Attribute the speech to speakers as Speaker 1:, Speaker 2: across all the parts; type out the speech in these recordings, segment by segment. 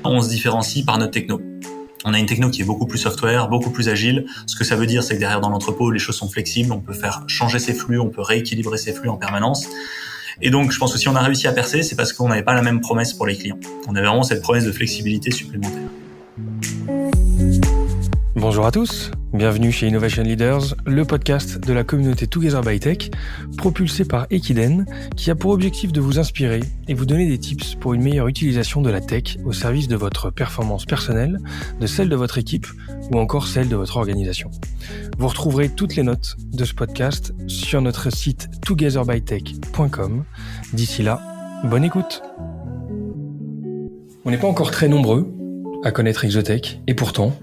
Speaker 1: On se différencie par notre techno. On a une techno qui est beaucoup plus software, beaucoup plus agile. Ce que ça veut dire, c'est que derrière dans l'entrepôt, les choses sont flexibles, on peut faire changer ses flux, on peut rééquilibrer ses flux en permanence. Et donc, je pense que si on a réussi à percer, c'est parce qu'on n'avait pas la même promesse pour les clients. On avait vraiment cette promesse de flexibilité supplémentaire.
Speaker 2: Bonjour à tous, bienvenue chez Innovation Leaders, le podcast de la communauté Together by Tech, propulsé par Equiden, qui a pour objectif de vous inspirer et vous donner des tips pour une meilleure utilisation de la tech au service de votre performance personnelle, de celle de votre équipe ou encore celle de votre organisation. Vous retrouverez toutes les notes de ce podcast sur notre site togetherbytech.com. D'ici là, bonne écoute. On n'est pas encore très nombreux à connaître Exotech, et pourtant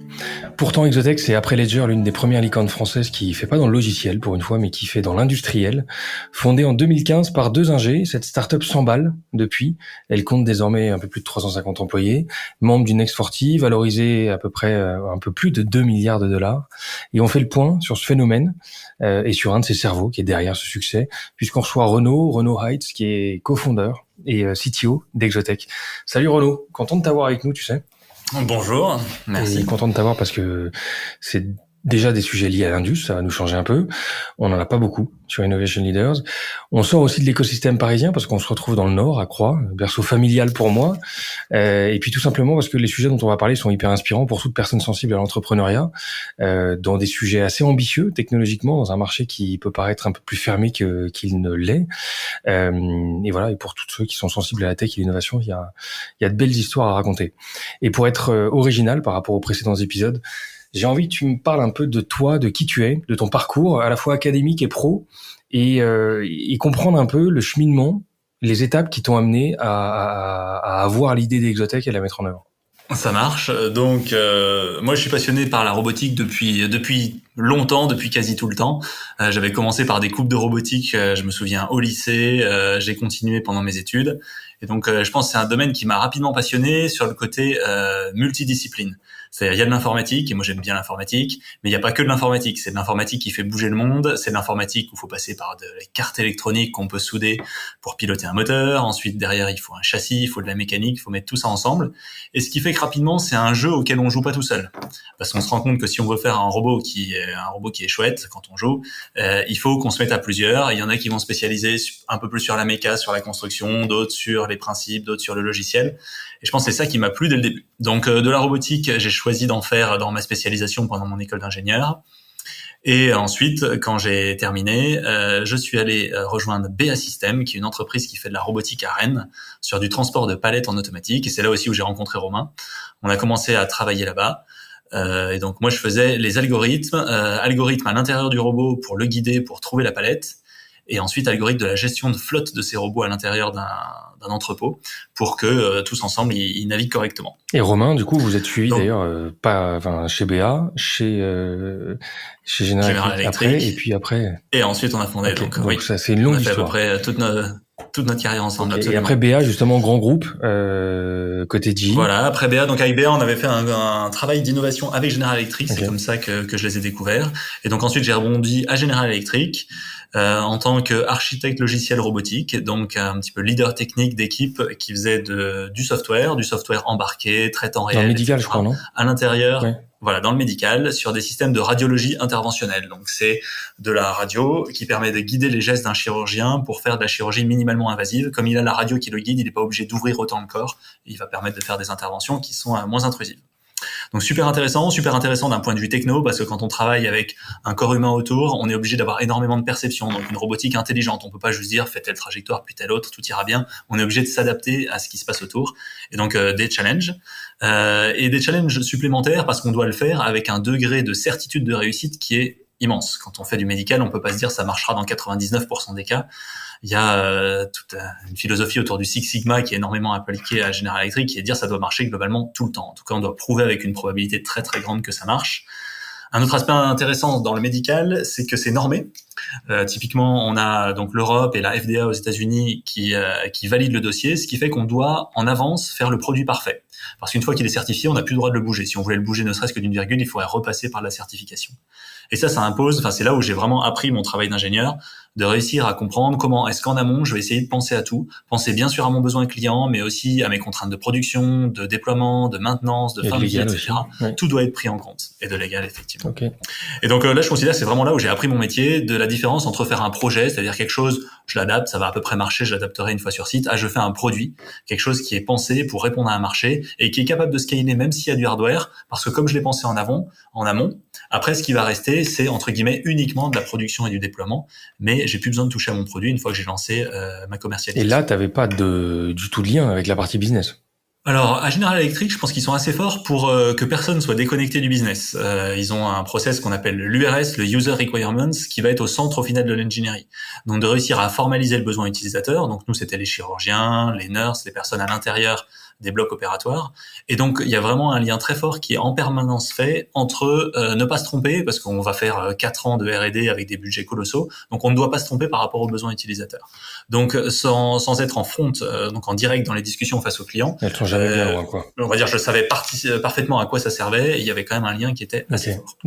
Speaker 2: Exotech, c'est après Ledger l'une des premières licornes françaises qui fait pas dans le logiciel pour une fois, mais qui fait dans l'industriel. Fondée en 2015 par deux ingés, cette startup s'emballe depuis. Elle compte désormais un peu plus de 350 employés, membre d'une X40, valorisée à peu près un peu plus de 2 milliards de dollars. Et on fait le point sur ce phénomène et sur un de ses cerveaux qui est derrière ce succès, puisqu'on reçoit Renaud Heitz, qui est cofondeur et CTO d'Exotech. Salut Renaud, content de t'avoir avec nous, tu sais.
Speaker 1: Bonjour, merci.
Speaker 2: Et content de t'avoir parce que c'est déjà des sujets liés à l'indus, ça va nous changer un peu. On n'en a pas beaucoup sur Innovation Leaders. On sort aussi de l'écosystème parisien parce qu'on se retrouve dans le Nord, à Croix, berceau familial pour moi. Et puis tout simplement parce que les sujets dont on va parler sont hyper inspirants pour toute personne sensible à l'entrepreneuriat, dans des sujets assez ambitieux technologiquement, dans un marché qui peut paraître un peu plus fermé qu'il ne l'est. Et voilà, et pour tous ceux qui sont sensibles à la tech et l'innovation, il y a de belles histoires à raconter. Et pour être original par rapport aux précédents épisodes, j'ai envie que tu me parles un peu de toi, de qui tu es, de ton parcours, à la fois académique et pro, et comprendre un peu le cheminement, les étapes qui t'ont amené à avoir l'idée d'Exotech et à la mettre en œuvre.
Speaker 1: Ça marche. Donc, moi, je suis passionné par la robotique depuis longtemps, depuis quasi tout le temps. J'avais commencé par des coupes de robotique, je me souviens, au lycée. J'ai continué pendant mes études. Et donc, je pense que c'est un domaine qui m'a rapidement passionné sur le côté multidiscipline. C'est-à-dire, il y a de l'informatique, et moi j'aime bien l'informatique, mais il n'y a pas que de l'informatique. C'est de l'informatique qui fait bouger le monde, c'est de l'informatique où il faut passer par des cartes électroniques qu'on peut souder pour piloter un moteur. Ensuite, derrière, il faut un châssis, il faut de la mécanique, il faut mettre tout ça ensemble. Et ce qui fait que rapidement, c'est un jeu auquel on joue pas tout seul. Parce qu'on se rend compte que si on veut faire un robot qui est chouette quand on joue, il faut qu'on se mette à plusieurs. Il y en a qui vont spécialiser un peu plus sur la méca, sur la construction, d'autres sur les principes, d'autres sur le logiciel. Et je pense que c'est ça qui m'a plu dès le début. Donc, de la robotique, j'ai choisi d'en faire dans ma spécialisation pendant mon école d'ingénieur. Et ensuite, quand j'ai terminé, je suis allé rejoindre BA Systems, qui est une entreprise qui fait de la robotique à Rennes, sur du transport de palettes en automatique. Et c'est là aussi où j'ai rencontré Romain. On a commencé à travailler là-bas. Et donc, moi, je faisais les algorithmes à l'intérieur du robot pour le guider, pour trouver la palette. Et ensuite, algorithme de la gestion de flotte de ces robots à l'intérieur d'un entrepôt pour que tous ensemble, ils naviguent correctement.
Speaker 2: Et Romain, du coup, vous êtes suivi d'ailleurs chez BA, chez General Electric après, et puis après...
Speaker 1: Et ensuite, on a fondé.
Speaker 2: Okay, donc oui, ça, c'est une longue histoire.
Speaker 1: On a fait à peu près toute notre carrière ensemble.
Speaker 2: Okay. Et après BA, justement, grand groupe, côté GE.
Speaker 1: Voilà, après BA, donc avec BA, on avait fait un travail d'innovation avec General Electric. Okay. C'est comme ça que je les ai découverts. Et donc ensuite, j'ai rebondi à General Electric en tant qu'architecte logiciel robotique, donc un petit peu leader technique d'équipe qui faisait du software embarqué, traitant réel,
Speaker 2: dans le médical,
Speaker 1: etc.
Speaker 2: Je crois, non?
Speaker 1: À l'intérieur.
Speaker 2: Ouais.
Speaker 1: Voilà, dans le médical, sur des systèmes de radiologie interventionnelle. Donc, c'est de la radio qui permet de guider les gestes d'un chirurgien pour faire de la chirurgie minimalement invasive. Comme il a la radio qui le guide, il n'est pas obligé d'ouvrir autant le corps. Il va permettre de faire des interventions qui sont moins intrusives. Donc, super intéressant d'un point de vue techno, parce que quand on travaille avec un corps humain autour, on est obligé d'avoir énormément de perception. Donc, une robotique intelligente. On peut pas juste dire, fais telle trajectoire, puis telle autre, tout ira bien. On est obligé de s'adapter à ce qui se passe autour. Et donc, des challenges. Et des challenges supplémentaires parce qu'on doit le faire avec un degré de certitude de réussite qui est immense. Quand on fait du médical, on peut pas se dire ça marchera dans 99% des cas. Il y a toute une philosophie autour du Six Sigma qui est énormément appliquée à General Electric, qui est de dire ça doit marcher globalement tout le temps. En tout cas, on doit prouver avec une probabilité très très grande que ça marche. Un autre aspect intéressant dans le médical, c'est que c'est normé. Typiquement, on a donc l'Europe et la FDA aux États-Unis qui valident le dossier, ce qui fait qu'on doit en avance faire le produit parfait. Parce qu'une fois qu'il est certifié, on n'a plus le droit de le bouger. Si on voulait le bouger ne serait-ce que d'une virgule, il faudrait repasser par la certification. Et ça impose, c'est là où j'ai vraiment appris mon travail d'ingénieur, de réussir à comprendre comment est-ce qu'en amont, je vais essayer de penser à tout, penser bien sûr à mon besoin client, mais aussi à mes contraintes de production, de déploiement, de maintenance, de fin de vie, etc.
Speaker 2: Ouais.
Speaker 1: Tout doit être pris en compte. Et de légal, effectivement.
Speaker 2: Okay.
Speaker 1: Et donc là, je considère que c'est vraiment là où j'ai appris mon métier, de la différence entre faire un projet, c'est-à-dire quelque chose, je l'adapte, ça va à peu près marcher, je l'adapterai une fois sur site, je fais un produit, quelque chose qui est pensé pour répondre à un marché et qui est capable de scaler même s'il y a du hardware, parce que comme je l'ai pensé en amont, après ce qui va rester, c'est entre guillemets uniquement de la production et du déploiement, mais j'ai plus besoin de toucher à mon produit une fois que j'ai lancé ma commercialisation.
Speaker 2: Et là, t'avais pas du tout de lien avec la partie business.
Speaker 1: Alors, à General Electric, je pense qu'ils sont assez forts pour que personne soit déconnecté du business. Ils ont un process qu'on appelle l'URS, le User Requirements, qui va être au centre au final de l'engineering. Donc, de réussir à formaliser le besoin utilisateur. Donc, nous, c'était les chirurgiens, les nurses, les personnes à l'intérieur des blocs opératoires. Et donc, il y a vraiment un lien très fort qui est en permanence fait entre ne pas se tromper, parce qu'on va faire 4 ans de R&D avec des budgets colossaux. Donc, on ne doit pas se tromper par rapport aux besoins utilisateurs. Donc, sans être en front, donc en direct dans les discussions face aux clients.
Speaker 2: Elles sont jamais bien loin, quoi.
Speaker 1: On va dire, je savais parfaitement à quoi ça servait. Et il y avait quand même un lien qui était assez fort.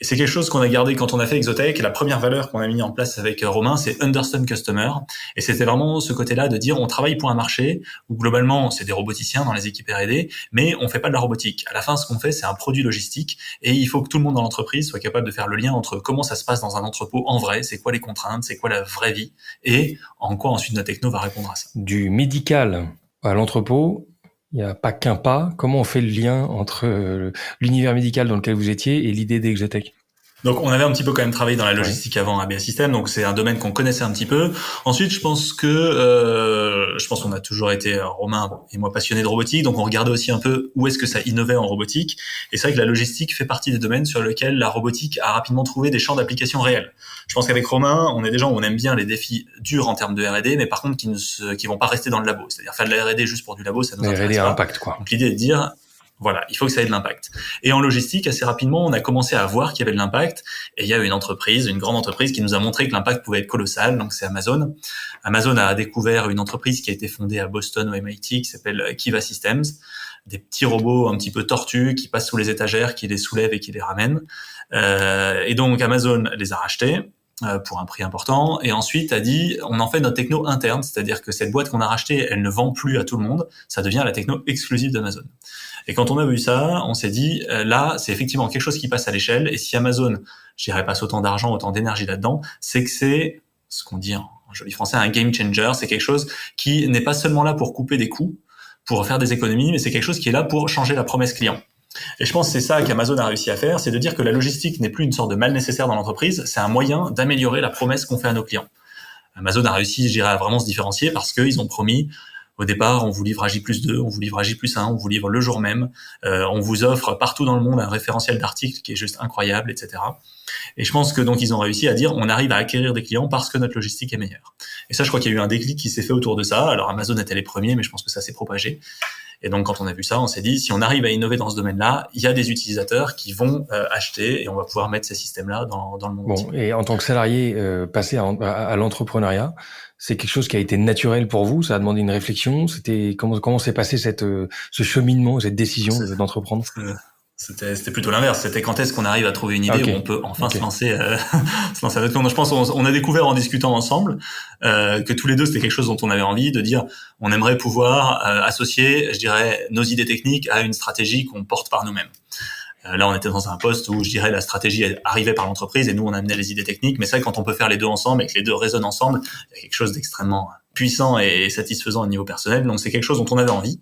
Speaker 1: Et c'est quelque chose qu'on a gardé quand on a fait Exotech. La première valeur qu'on a mis en place avec Romain, c'est Understand Customer. Et c'était vraiment ce côté-là de dire, on travaille pour un marché où globalement, c'est des roboticiens dans les équipes R&D, mais on fait pas de la robotique. À la fin, ce qu'on fait, c'est un produit logistique. Et il faut que tout le monde dans l'entreprise soit capable de faire le lien entre comment ça se passe dans un entrepôt en vrai, c'est quoi les contraintes, c'est quoi la vraie vie, et en quoi ensuite notre techno va répondre à ça.
Speaker 2: Du médical à l'entrepôt, il n'y a pas qu'un pas. Comment on fait le lien entre l'univers médical dans lequel vous étiez et l'idée d'Exotech ?
Speaker 1: Donc, on avait un petit peu quand même travaillé dans la logistique avant ABS System, donc c'est un domaine qu'on connaissait un petit peu. Ensuite, je pense qu'on a toujours été, Romain et moi, passionnés de robotique, donc on regardait aussi un peu où est-ce que ça innovait en robotique. Et c'est vrai que la logistique fait partie des domaines sur lesquels la robotique a rapidement trouvé des champs d'application réels. Je pense qu'avec Romain, on est des gens où on aime bien les défis durs en termes de R&D, mais par contre qui vont pas rester dans le labo. C'est-à-dire faire de la R&D juste pour du labo, ça nous intéresse pas.
Speaker 2: R&D à impact, quoi.
Speaker 1: Donc l'idée est de dire, voilà, il faut que ça ait de l'impact. Et en logistique, assez rapidement, on a commencé à voir qu'il y avait de l'impact. Et il y a une grande entreprise qui nous a montré que l'impact pouvait être colossal. Donc c'est Amazon. Amazon a découvert une entreprise qui a été fondée à Boston au MIT qui s'appelle Kiva Systems. Des petits robots un petit peu tortues qui passent sous les étagères, qui les soulèvent et qui les ramènent. Et donc Amazon les a rachetés pour un prix important, et ensuite a dit on en fait notre techno interne, c'est-à-dire que cette boîte qu'on a rachetée, elle ne vend plus à tout le monde, ça devient la techno exclusive d'Amazon. Et quand on a vu ça, on s'est dit là, c'est effectivement quelque chose qui passe à l'échelle, et si Amazon, je dirais, passe autant d'argent, autant d'énergie là-dedans, c'est que c'est ce qu'on dit en joli français un game changer, c'est quelque chose qui n'est pas seulement là pour couper des coûts, pour faire des économies, mais c'est quelque chose qui est là pour changer la promesse client. Et je pense que c'est ça qu'Amazon a réussi à faire, c'est de dire que la logistique n'est plus une sorte de mal nécessaire dans l'entreprise, c'est un moyen d'améliorer la promesse qu'on fait à nos clients. Amazon a réussi, je dirais, à vraiment se différencier parce qu'ils ont promis, au départ, on vous livre à J+2, on vous livre à J+1, on vous livre le jour même, on vous offre partout dans le monde un référentiel d'articles qui est juste incroyable, etc. Et je pense que donc ils ont réussi à dire on arrive à acquérir des clients parce que notre logistique est meilleure. Et ça, je crois qu'il y a eu un déclic qui s'est fait autour de ça. Alors Amazon était les premiers, mais je pense que ça s'est propagé. Et donc, quand on a vu ça, on s'est dit, si on arrive à innover dans ce domaine-là, il y a des utilisateurs qui vont acheter et on va pouvoir mettre ces systèmes-là dans le monde entier.
Speaker 2: Et en tant que salarié, passer à l'entrepreneuriat, c'est quelque chose qui a été naturel pour vous? Ça a demandé une réflexion? C'était comment s'est passé ce cheminement, cette décision d'entreprendre?
Speaker 1: C'était plutôt l'inverse. C'était quand est-ce qu'on arrive à trouver une idée où on peut enfin se lancer à notre compte. Je pense qu'on a découvert en discutant ensemble que tous les deux c'était quelque chose dont on avait envie de dire. On aimerait pouvoir associer, je dirais, nos idées techniques à une stratégie qu'on porte par nous-mêmes. Là, on était dans un poste où, je dirais, la stratégie arrivait par l'entreprise et nous, on amenait les idées techniques. Mais c'est vrai, quand on peut faire les deux ensemble et que les deux résonnent ensemble, il y a quelque chose d'extrêmement puissant et satisfaisant au niveau personnel. Donc, c'est quelque chose dont on avait envie.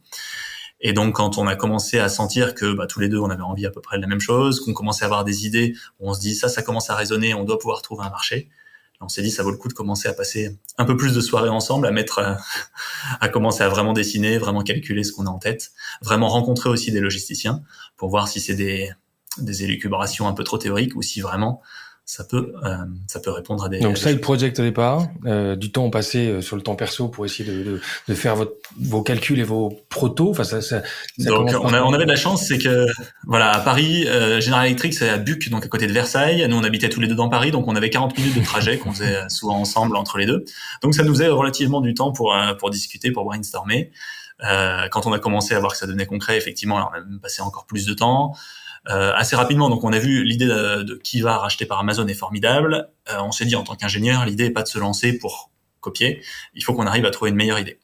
Speaker 1: Et donc, quand on a commencé à sentir que tous les deux, on avait envie à peu près de la même chose, qu'on commençait à avoir des idées où on se dit ça commence à résonner, on doit pouvoir trouver un marché. On s'est dit ça vaut le coup de commencer à passer un peu plus de soirées ensemble, à commencer à vraiment dessiner, vraiment calculer ce qu'on a en tête, vraiment rencontrer aussi des logisticiens pour voir si c'est des élucubrations un peu trop théoriques ou si vraiment ça peut répondre à
Speaker 2: Donc
Speaker 1: des
Speaker 2: side
Speaker 1: choses.
Speaker 2: project au départ, du temps passé sur le temps perso pour essayer de faire vos calculs et vos protos. Enfin, ça
Speaker 1: Donc
Speaker 2: commence par
Speaker 1: on
Speaker 2: quoi?
Speaker 1: avait de la chance, c'est que voilà, à Paris, General Electric c'est à Buc, donc à côté de Versailles. Nous on habitait tous les deux dans Paris, donc on avait 40 minutes de trajet qu'on faisait souvent ensemble entre les deux. Donc ça nous faisait relativement du temps pour discuter, pour brainstormer. Quand on a commencé à voir que ça devenait concret, effectivement, alors on a même passé encore plus de temps. Assez rapidement, donc on a vu l'idée de Kiva racheté par Amazon est formidable. On s'est dit en tant qu'ingénieur, l'idée est pas de se lancer pour copier, il faut qu'on arrive à trouver une meilleure idée.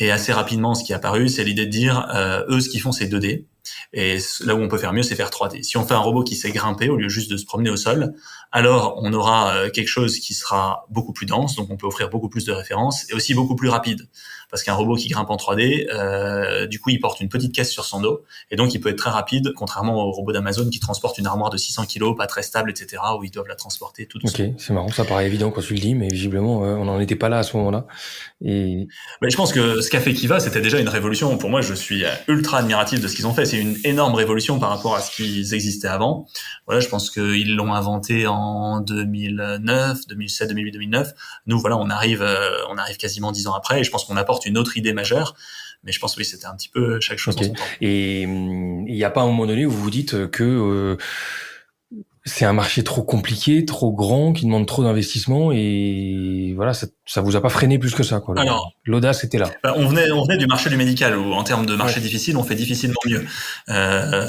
Speaker 1: Et assez rapidement, ce qui est apparu, c'est l'idée de dire, eux, ce qu'ils font, c'est 2D. Et là où on peut faire mieux, c'est faire 3D. Si on fait un robot qui sait grimper au lieu juste de se promener au sol, alors on aura quelque chose qui sera beaucoup plus dense, donc on peut offrir beaucoup plus de références, et aussi beaucoup plus rapide. Parce qu'un robot qui grimpe en 3D, du coup, il porte une petite caisse sur son dos, et donc il peut être très rapide, contrairement aux robots d'Amazon qui transportent une armoire de 600 kilos, pas très stable, etc., où ils doivent la transporter tout doucement.
Speaker 2: Ok, c'est marrant, ça paraît évident quand tu le dis, mais visiblement on n'en était pas là à ce moment-là. Et
Speaker 1: Mais je pense que ce qu'a fait Kiva, c'était déjà une révolution. Pour moi, je suis ultra admiratif de ce qu'ils ont fait. C'est une énorme révolution par rapport à ce qu'ils existaient avant. Voilà, je pense qu'ils l'ont inventé en 2009, 2007, 2008, 2009. Nous, voilà, on arrive quasiment 10 ans après, et je pense qu'on apporte une autre idée majeure. Mais je pense que oui, c'était un petit peu chaque chose en
Speaker 2: ok.
Speaker 1: son temps.
Speaker 2: Et il n'y a pas un moment donné où vous vous dites que c'est un marché trop compliqué, trop grand, qui demande trop d'investissement et voilà, ça vous a pas freiné plus que ça, quoi.
Speaker 1: Alors,
Speaker 2: L'audace était là.
Speaker 1: on venait du marché du médical où, en termes de marché
Speaker 2: Ouais.
Speaker 1: difficile, on fait difficilement mieux.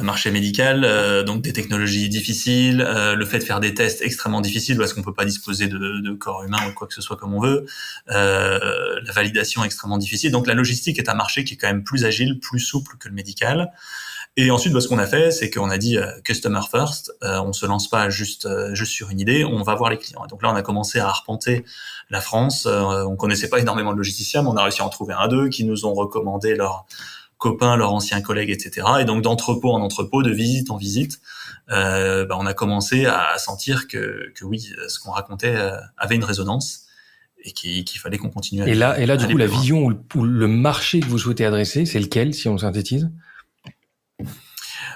Speaker 1: Marché médical, donc des technologies difficiles, le fait de faire des tests extrêmement difficiles parce qu'on peut pas disposer de corps humain ou quoi que ce soit comme on veut, la validation extrêmement difficile. Donc la logistique est un marché qui est quand même plus agile, plus souple que le médical. Et ensuite, ce qu'on a fait, c'est qu'on a dit customer first. On se lance pas juste sur une idée, on va voir les clients. Et donc là, on a commencé à arpenter la France. On connaissait pas énormément de logisticiens, mais on a réussi à en trouver un, deux qui nous ont recommandé leurs copains, leurs anciens collègues, etc. Et donc d'entrepôt en entrepôt, de visite en visite, on a commencé à sentir que oui, ce qu'on racontait avait une résonance et qu'il fallait qu'on continue à
Speaker 2: Et là, du
Speaker 1: aller
Speaker 2: coup, la
Speaker 1: plus loin.
Speaker 2: vision ou le marché que vous souhaitez adresser, c'est lequel, si on le synthétise?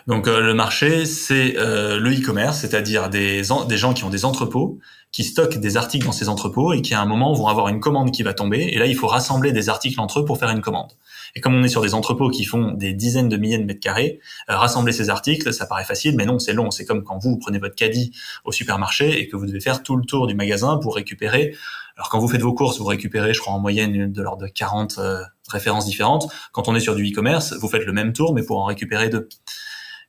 Speaker 1: Donc le marché, c'est le e-commerce, c'est-à-dire des gens qui ont des entrepôts, qui stockent des articles dans ces entrepôts et qui à un moment vont avoir une commande qui va tomber. Et là, il faut rassembler des articles entre eux pour faire une commande. Et comme on est sur des entrepôts qui font des dizaines de milliers de mètres carrés, rassembler ces articles, ça paraît facile, mais non, c'est long. C'est comme quand vous prenez votre caddie au supermarché et que vous devez faire tout le tour du magasin pour récupérer. Alors quand vous faites vos courses, vous récupérez, je crois, en moyenne de l'ordre de 40 références différentes. Quand on est sur du e-commerce, vous faites le même tour, mais pour en récupérer 2.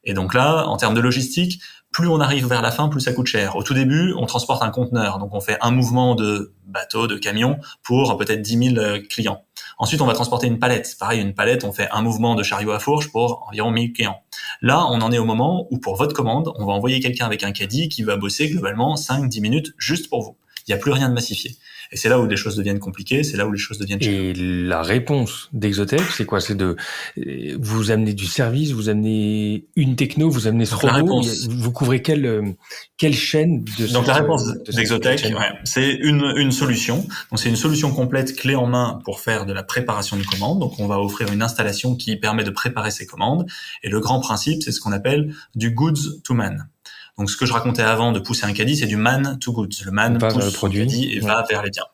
Speaker 1: Et donc là, en termes de logistique, plus on arrive vers la fin, plus ça coûte cher. Au tout début, on transporte un conteneur, donc on fait un mouvement de bateau, de camion, pour peut-être 10 000 clients. Ensuite, on va transporter une palette. Pareil, une palette, on fait un mouvement de chariot à fourche pour environ 1000 clients. Là, on en est au moment où, pour votre commande, on va envoyer quelqu'un avec un caddie qui va bosser globalement 5-10 minutes juste pour vous. Il n'y a plus rien de massifié. Et c'est là où les choses deviennent compliquées, c'est là où les choses deviennent chères.
Speaker 2: Et la réponse d'Exotech, c'est quoi? C'est de vous amener du service, vous amener une techno, vous amener ce
Speaker 1: Donc la
Speaker 2: robot.
Speaker 1: réponse,
Speaker 2: Vous couvrez quelle chaîne de
Speaker 1: Donc la réponse
Speaker 2: cette
Speaker 1: d'Exotech,
Speaker 2: chaîne?
Speaker 1: c'est une solution. Donc c'est une solution complète clé en main pour faire de la préparation de commandes. Donc on va offrir une installation qui permet de préparer ces commandes. Et le grand principe, c'est ce qu'on appelle du goods to man. Donc ce que je racontais avant de pousser un caddie, c'est du man to goods. Le man
Speaker 2: Va vers le
Speaker 1: pousse son
Speaker 2: produit.
Speaker 1: caddie et va vers les biens.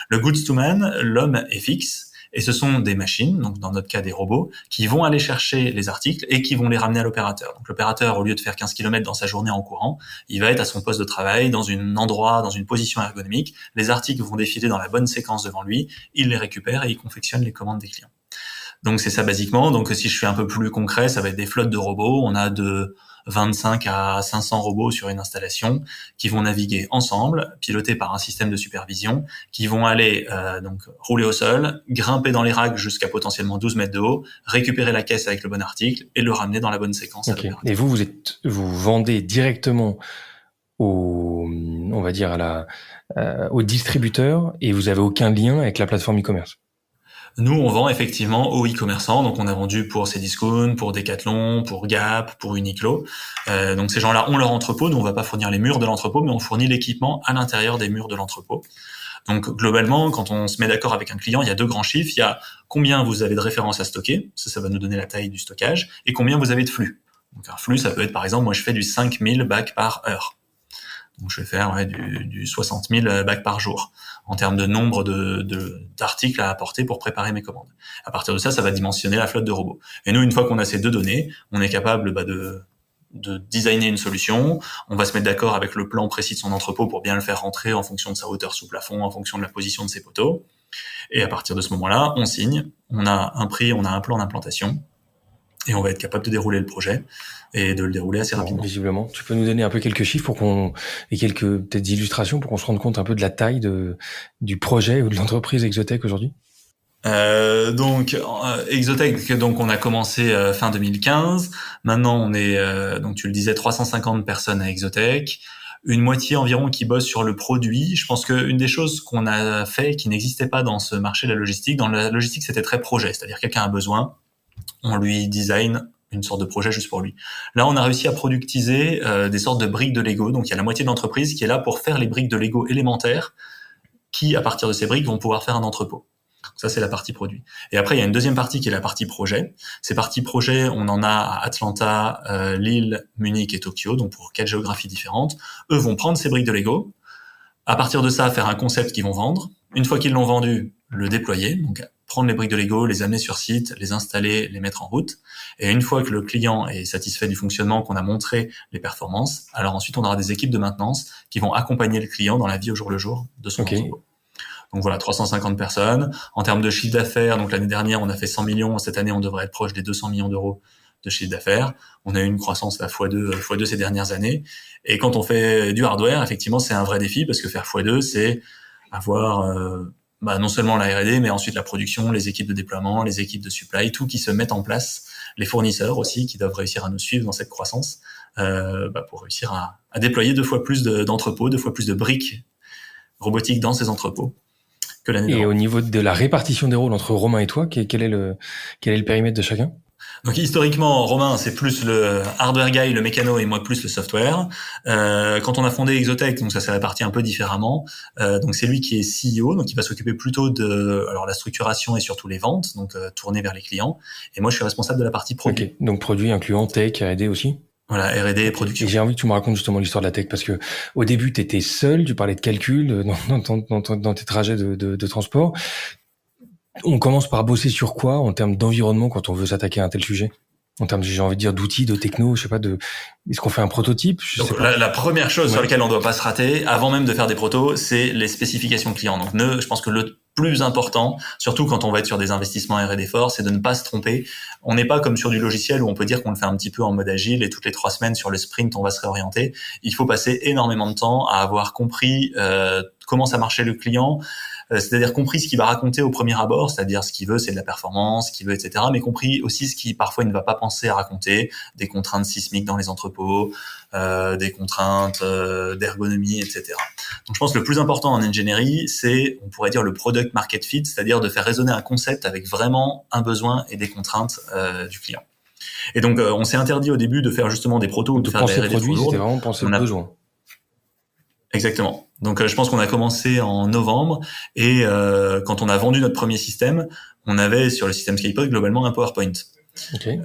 Speaker 1: Le goods to man, l'homme est fixe. Et ce sont des machines, donc dans notre cas des robots, qui vont aller chercher les articles et qui vont les ramener à l'opérateur. Donc l'opérateur, au lieu de faire 15 km dans sa journée en courant, il va être à son poste de travail, dans une position ergonomique. Les articles vont défiler dans la bonne séquence devant lui, il les récupère et il confectionne les commandes des clients. Donc c'est ça basiquement. Donc si je suis un peu plus concret, ça va être des flottes de robots. On a de 25 à 500 robots sur une installation qui vont naviguer ensemble, pilotés par un système de supervision, qui vont aller donc rouler au sol, grimper dans les racks jusqu'à potentiellement 12 mètres de haut, récupérer la caisse avec le bon article et le ramener dans la bonne séquence.
Speaker 2: Okay. Et vous vendez directement on va dire au distributeur et vous avez aucun lien avec la plateforme e-commerce.
Speaker 1: Nous, on vend effectivement aux e-commerçants. Donc, on a vendu pour Cdiscount, pour Decathlon, pour Gap, pour Uniqlo. Donc, ces gens-là ont leur entrepôt. Nous, on va pas fournir les murs de l'entrepôt, mais on fournit l'équipement à l'intérieur des murs de l'entrepôt. Donc, globalement, quand on se met d'accord avec un client, il y a deux grands chiffres. Il y a combien vous avez de références à stocker. Ça va nous donner la taille du stockage. Et combien vous avez de flux. Donc, un flux, ça peut être, par exemple, moi, je fais du 5000 bacs par heure. Donc je vais faire du 60 000 bacs par jour en termes de nombre d'articles à apporter pour préparer mes commandes. À partir de ça, ça va dimensionner la flotte de robots. Et nous, une fois qu'on a ces deux données, on est capable de designer une solution. On va se mettre d'accord avec le plan précis de son entrepôt pour bien le faire rentrer en fonction de sa hauteur sous plafond, en fonction de la position de ses poteaux. Et à partir de ce moment-là, on signe, on a un prix, on a un plan d'implantation, et on va être capable de dérouler le projet et de le dérouler assez rapidement.
Speaker 2: Visiblement, tu peux nous donner un peu quelques chiffres et quelques peut-être illustrations pour qu'on se rende compte un peu de la taille du projet ou de l'entreprise Exotech aujourd'hui?
Speaker 1: Exotech, donc on a commencé fin 2015. Maintenant, on est donc tu le disais 350 personnes à Exotech, une moitié environ qui bosse sur le produit. Je pense qu'une des choses qu'on a fait qui n'existait pas dans ce marché de la logistique, dans la logistique, c'était très projet, c'est-à-dire quelqu'un a besoin, on lui design une sorte de projet juste pour lui. Là, on a réussi à productiser des sortes de briques de Lego. Donc, il y a la moitié de l'entreprise qui est là pour faire les briques de Lego élémentaires qui, à partir de ces briques, vont pouvoir faire un entrepôt. Ça, c'est la partie produit. Et après, il y a une deuxième partie qui est la partie projet. Ces parties projet, on en a à Atlanta, Lille, Munich et Tokyo, donc pour 4 géographies différentes. Eux vont prendre ces briques de Lego, à partir de ça, faire un concept qu'ils vont vendre. Une fois qu'ils l'ont vendu, le déployer, donc prendre les briques de Lego, les amener sur site, les installer, les mettre en route. Et une fois que le client est satisfait du fonctionnement, qu'on a montré les performances, alors ensuite, on aura des équipes de maintenance qui vont accompagner le client dans la vie au jour le jour de son entrepôt. Donc voilà, 350 personnes. En termes de chiffre d'affaires, donc l'année dernière, on a fait 100 millions. Cette année, on devrait être proche des 200 millions d'euros de chiffre d'affaires. On a eu une croissance à x2 ces dernières années. Et quand on fait du hardware, effectivement, c'est un vrai défi parce que faire x2, c'est avoir non seulement la R&D, mais ensuite la production, les équipes de déploiement, les équipes de supply, tout qui se met en place, les fournisseurs aussi qui doivent réussir à nous suivre dans cette croissance pour réussir à déployer 2 fois plus d'entrepôts, 2 fois plus de briques robotiques dans ces entrepôts que l'année dernière.
Speaker 2: Et au niveau de la répartition des rôles entre Romain et toi, quel est le périmètre de chacun?
Speaker 1: Donc historiquement, Romain, c'est plus le hardware guy, le mécano, et moi plus le software. Quand on a fondé Exotech, donc ça s'est réparti un peu différemment. Donc c'est lui qui est CEO, donc il va s'occuper plutôt de la structuration et surtout les ventes, donc tourner vers les clients. Et moi, je suis responsable de la partie produit.
Speaker 2: Okay. Donc produit incluant tech, R&D aussi.
Speaker 1: Voilà, R&D et production.
Speaker 2: Et j'ai envie que tu me racontes justement l'histoire de la tech parce que au début, tu étais seul, tu parlais de calcul dans tes trajets de transport. On commence par bosser sur quoi en termes d'environnement quand on veut s'attaquer à un tel sujet? En termes, j'ai envie de dire, d'outils, de techno, je sais pas, est-ce qu'on fait un prototype?
Speaker 1: Donc, la première chose sur laquelle on doit pas se rater, avant même de faire des protos, c'est les spécifications clients. Donc, je pense que le plus important, surtout quand on va être sur des investissements R&D forts, c'est de ne pas se tromper. On n'est pas comme sur du logiciel où on peut dire qu'on le fait un petit peu en mode agile et toutes les 3 semaines sur le sprint, on va se réorienter. Il faut passer énormément de temps à avoir compris comment ça marchait le client, c'est-à-dire compris ce qu'il va raconter au premier abord, c'est-à-dire ce qu'il veut, c'est de la performance, ce qu'il veut, etc. Mais compris aussi ce qui parfois il ne va pas penser à raconter, des contraintes sismiques dans les entrepôts, des contraintes d'ergonomie, etc. Donc je pense que le plus important en ingénierie, c'est, on pourrait dire, le product market fit, c'est-à-dire de faire résonner un concept avec vraiment un besoin et des contraintes du client. Et donc on s'est interdit au début de faire justement des protos ou de faire des R&D
Speaker 2: produits, c'était vraiment penser le besoin.
Speaker 1: Exactement. Donc je pense qu'on a commencé en novembre et quand on a vendu notre premier système, on avait sur le système Skypod globalement un PowerPoint.
Speaker 2: Okay.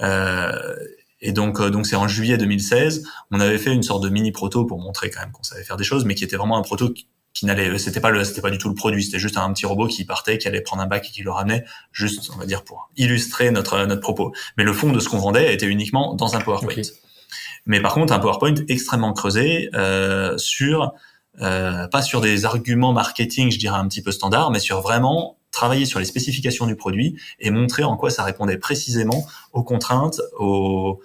Speaker 1: Et donc c'est en juillet 2016, on avait fait une sorte de mini proto pour montrer quand même qu'on savait faire des choses, mais qui était vraiment un proto qui n'allait, c'était pas du tout le produit, c'était juste un petit robot qui partait, qui allait prendre un bac et qui le ramenait, juste on va dire pour illustrer notre propos. Mais le fond de ce qu'on vendait était uniquement dans un PowerPoint. Okay. Mais par contre un PowerPoint extrêmement creusé pas sur des arguments marketing, je dirais un petit peu standard, mais sur vraiment travailler sur les spécifications du produit et montrer en quoi ça répondait précisément aux contraintes, aux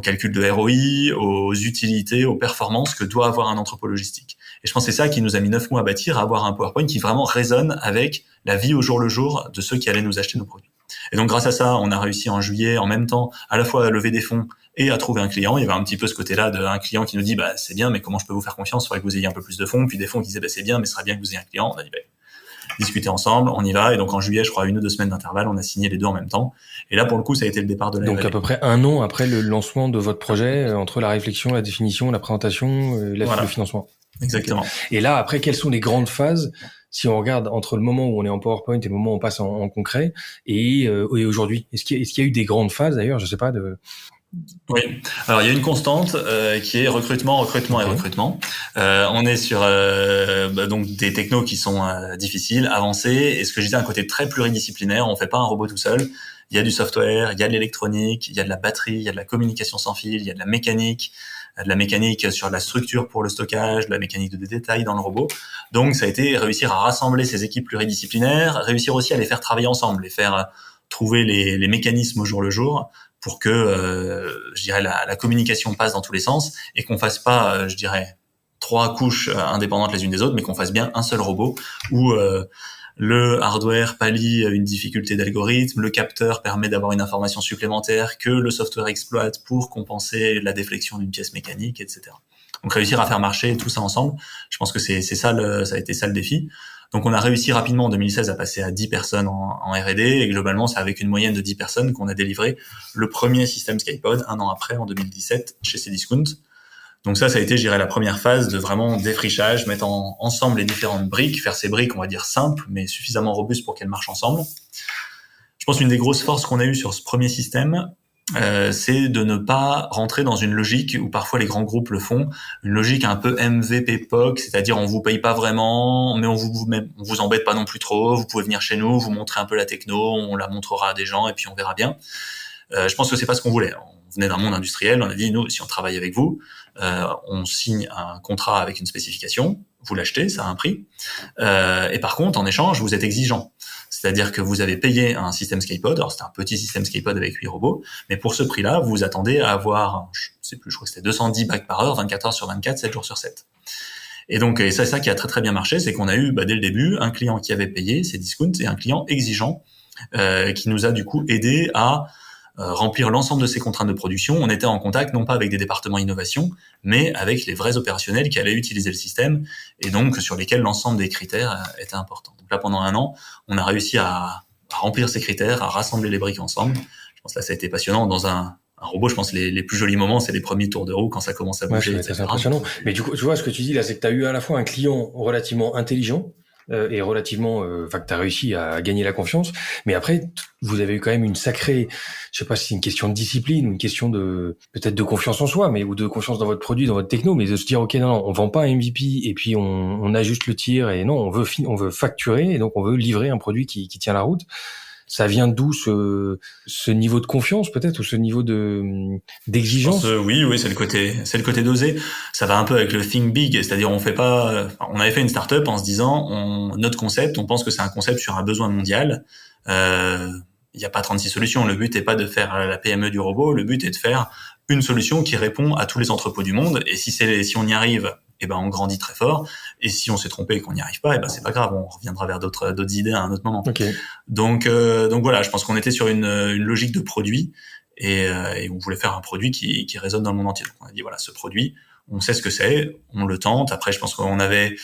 Speaker 1: calculs de ROI, aux utilités, aux performances que doit avoir un entrepôt logistique. Et je pense que c'est ça qui nous a mis 9 mois à bâtir, à avoir un PowerPoint qui vraiment résonne avec la vie au jour le jour de ceux qui allaient nous acheter nos produits. Et donc grâce à ça, on a réussi en juillet, en même temps, à la fois à lever des fonds et à trouver un client. Il y avait un petit peu ce côté-là d'un client qui nous dit c'est bien, mais comment je peux vous faire confiance? Il faudrait que vous ayez un peu plus de fonds. Puis des fonds qui disaient c'est bien, mais ce serait bien que vous ayez un client. On a dit discuter ensemble, on y va. Et donc en juillet, je crois 1 ou 2 semaines d'intervalle, on a signé les deux en même temps. Et là pour le coup, ça a été le départ de la
Speaker 2: Donc à peu près 1 an après le lancement de votre projet, entre la réflexion, la définition, la présentation, le financement.
Speaker 1: Exactement.
Speaker 2: Okay. Et là après, quelles sont les grandes phases si on regarde entre le moment où on est en PowerPoint et le moment où on passe en concret et aujourd'hui? Est-ce qu'il y a eu des grandes phases d'ailleurs, je sais pas,
Speaker 1: Oui. Alors il y a une constante qui est recrutement, recrutement et
Speaker 2: Ok.
Speaker 1: recrutement. On est sur donc des technos qui sont difficiles, avancés, et ce que je disais, un côté très pluridisciplinaire. On fait pas un robot tout seul. Il y a du software, il y a de l'électronique, il y a de la batterie, il y a de la communication sans fil, il y a de la mécanique sur la structure pour le stockage, de la mécanique de détail dans le robot. Donc ça a été réussir à rassembler ces équipes pluridisciplinaires, réussir aussi à les faire travailler ensemble, les faire trouver les mécanismes au jour le jour pour que, je dirais, la communication passe dans tous les sens et qu'on fasse pas, je dirais, trois couches indépendantes les unes des autres, mais qu'on fasse bien un seul robot où le hardware pallie une difficulté d'algorithme, le capteur permet d'avoir une information supplémentaire que le software exploite pour compenser la déflexion d'une pièce mécanique, etc. Donc réussir à faire marcher tout ça ensemble, je pense que c'est ça ça a été ça le défi. Donc on a réussi rapidement en 2016 à passer à 10 personnes en R&D, et globalement c'est avec une moyenne de 10 personnes qu'on a délivré le premier système Skypod un an après, en 2017, chez Cdiscount. Donc ça a été, je dirais, la première phase de vraiment défrichage, mettre ensemble les différentes briques, faire ces briques, on va dire, simples, mais suffisamment robustes pour qu'elles marchent ensemble. Je pense qu'une des grosses forces qu'on a eues sur ce premier système, c'est de ne pas rentrer dans une logique où parfois les grands groupes le font, une logique un peu MVP POC, c'est-à-dire on vous paye pas vraiment, mais on vous embête pas non plus trop, vous pouvez venir chez nous, vous montrer un peu la techno, on la montrera à des gens et puis on verra bien. Je pense que c'est pas ce qu'on voulait. On venait d'un monde industriel, on a dit, nous, si on travaille avec vous, on signe un contrat avec une spécification, vous l'achetez, ça a un prix, et par contre, en échange, vous êtes exigeant. C'est-à-dire que vous avez payé un système Skypod, alors c'était un petit système Skypod avec 8 robots, mais pour ce prix-là, vous vous attendez à avoir, je sais plus, je crois que c'était 210 bacs par heure, 24 heures sur 24, 7 jours sur 7. Et donc, c'est ça qui a très très bien marché, c'est qu'on a eu, dès le début, un client qui avait payé, c'est Discount, et un client exigeant, qui nous a du coup aidé à remplir l'ensemble de ces contraintes de production. On était en contact non pas avec des départements innovation, mais avec les vrais opérationnels qui allaient utiliser le système et donc sur lesquels l'ensemble des critères était important. Donc là, pendant un an, on a réussi à remplir ces critères, à rassembler les briques ensemble. Je pense que là, ça a été passionnant. Dans un robot, je pense les plus jolis moments, c'est les premiers tours de roue quand ça commence à bouger,
Speaker 2: Ouais,
Speaker 1: etc.
Speaker 2: c'est impressionnant. Mais du coup, tu vois, ce que tu dis là, c'est que tu as eu à la fois un client relativement intelligent et relativement, que tu as réussi à gagner la confiance. Mais après, vous avez eu quand même une sacrée, je sais pas si c'est une question de discipline ou une question de peut-être de confiance en soi, mais ou de confiance dans votre produit, dans votre techno, mais de se dire ok, non, on vend pas un MVP et puis on ajuste le tir et non, on veut facturer et donc on veut livrer un produit qui tient la route. Ça vient d'où ce niveau de confiance peut-être ou ce niveau
Speaker 1: Je pense
Speaker 2: d'exigence?
Speaker 1: oui, c'est le côté dosé. Ça va un peu avec le think big, c'est-à-dire on fait pas, on avait fait une startup en se disant, notre concept, on pense que c'est un concept sur un besoin mondial. Il n'y a pas 36 solutions. Le but est pas de faire la PME du robot. Le but est de faire une solution qui répond à tous les entrepôts du monde. Et si on y arrive, eh ben on grandit très fort. Et si on s'est trompé et qu'on n'y arrive pas, eh ben c'est pas grave, on reviendra vers d'autres idées à un autre moment.
Speaker 2: Ok.
Speaker 1: Donc voilà, je pense qu'on était sur une logique de produit et on voulait faire un produit qui résonne dans le monde entier. Donc on a dit voilà, ce produit, on sait ce que c'est, on le tente. Après, je pense qu'on avait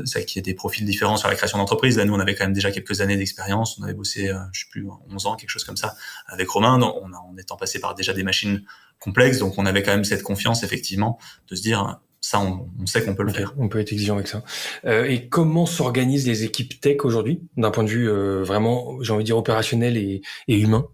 Speaker 1: ça qui est des profils différents sur la création d'entreprise. Là, nous, on avait quand même déjà quelques années d'expérience. On avait bossé, je sais plus, 11 ans, quelque chose comme ça, avec Romain. Donc, en étant passé par déjà des machines complexes, donc on avait quand même cette confiance, effectivement, de se dire ça, on sait qu'on peut le faire.
Speaker 2: On peut être exigeant avec ça. Et comment s'organisent les équipes tech aujourd'hui, d'un point de vue vraiment, j'ai envie de dire opérationnel et humain?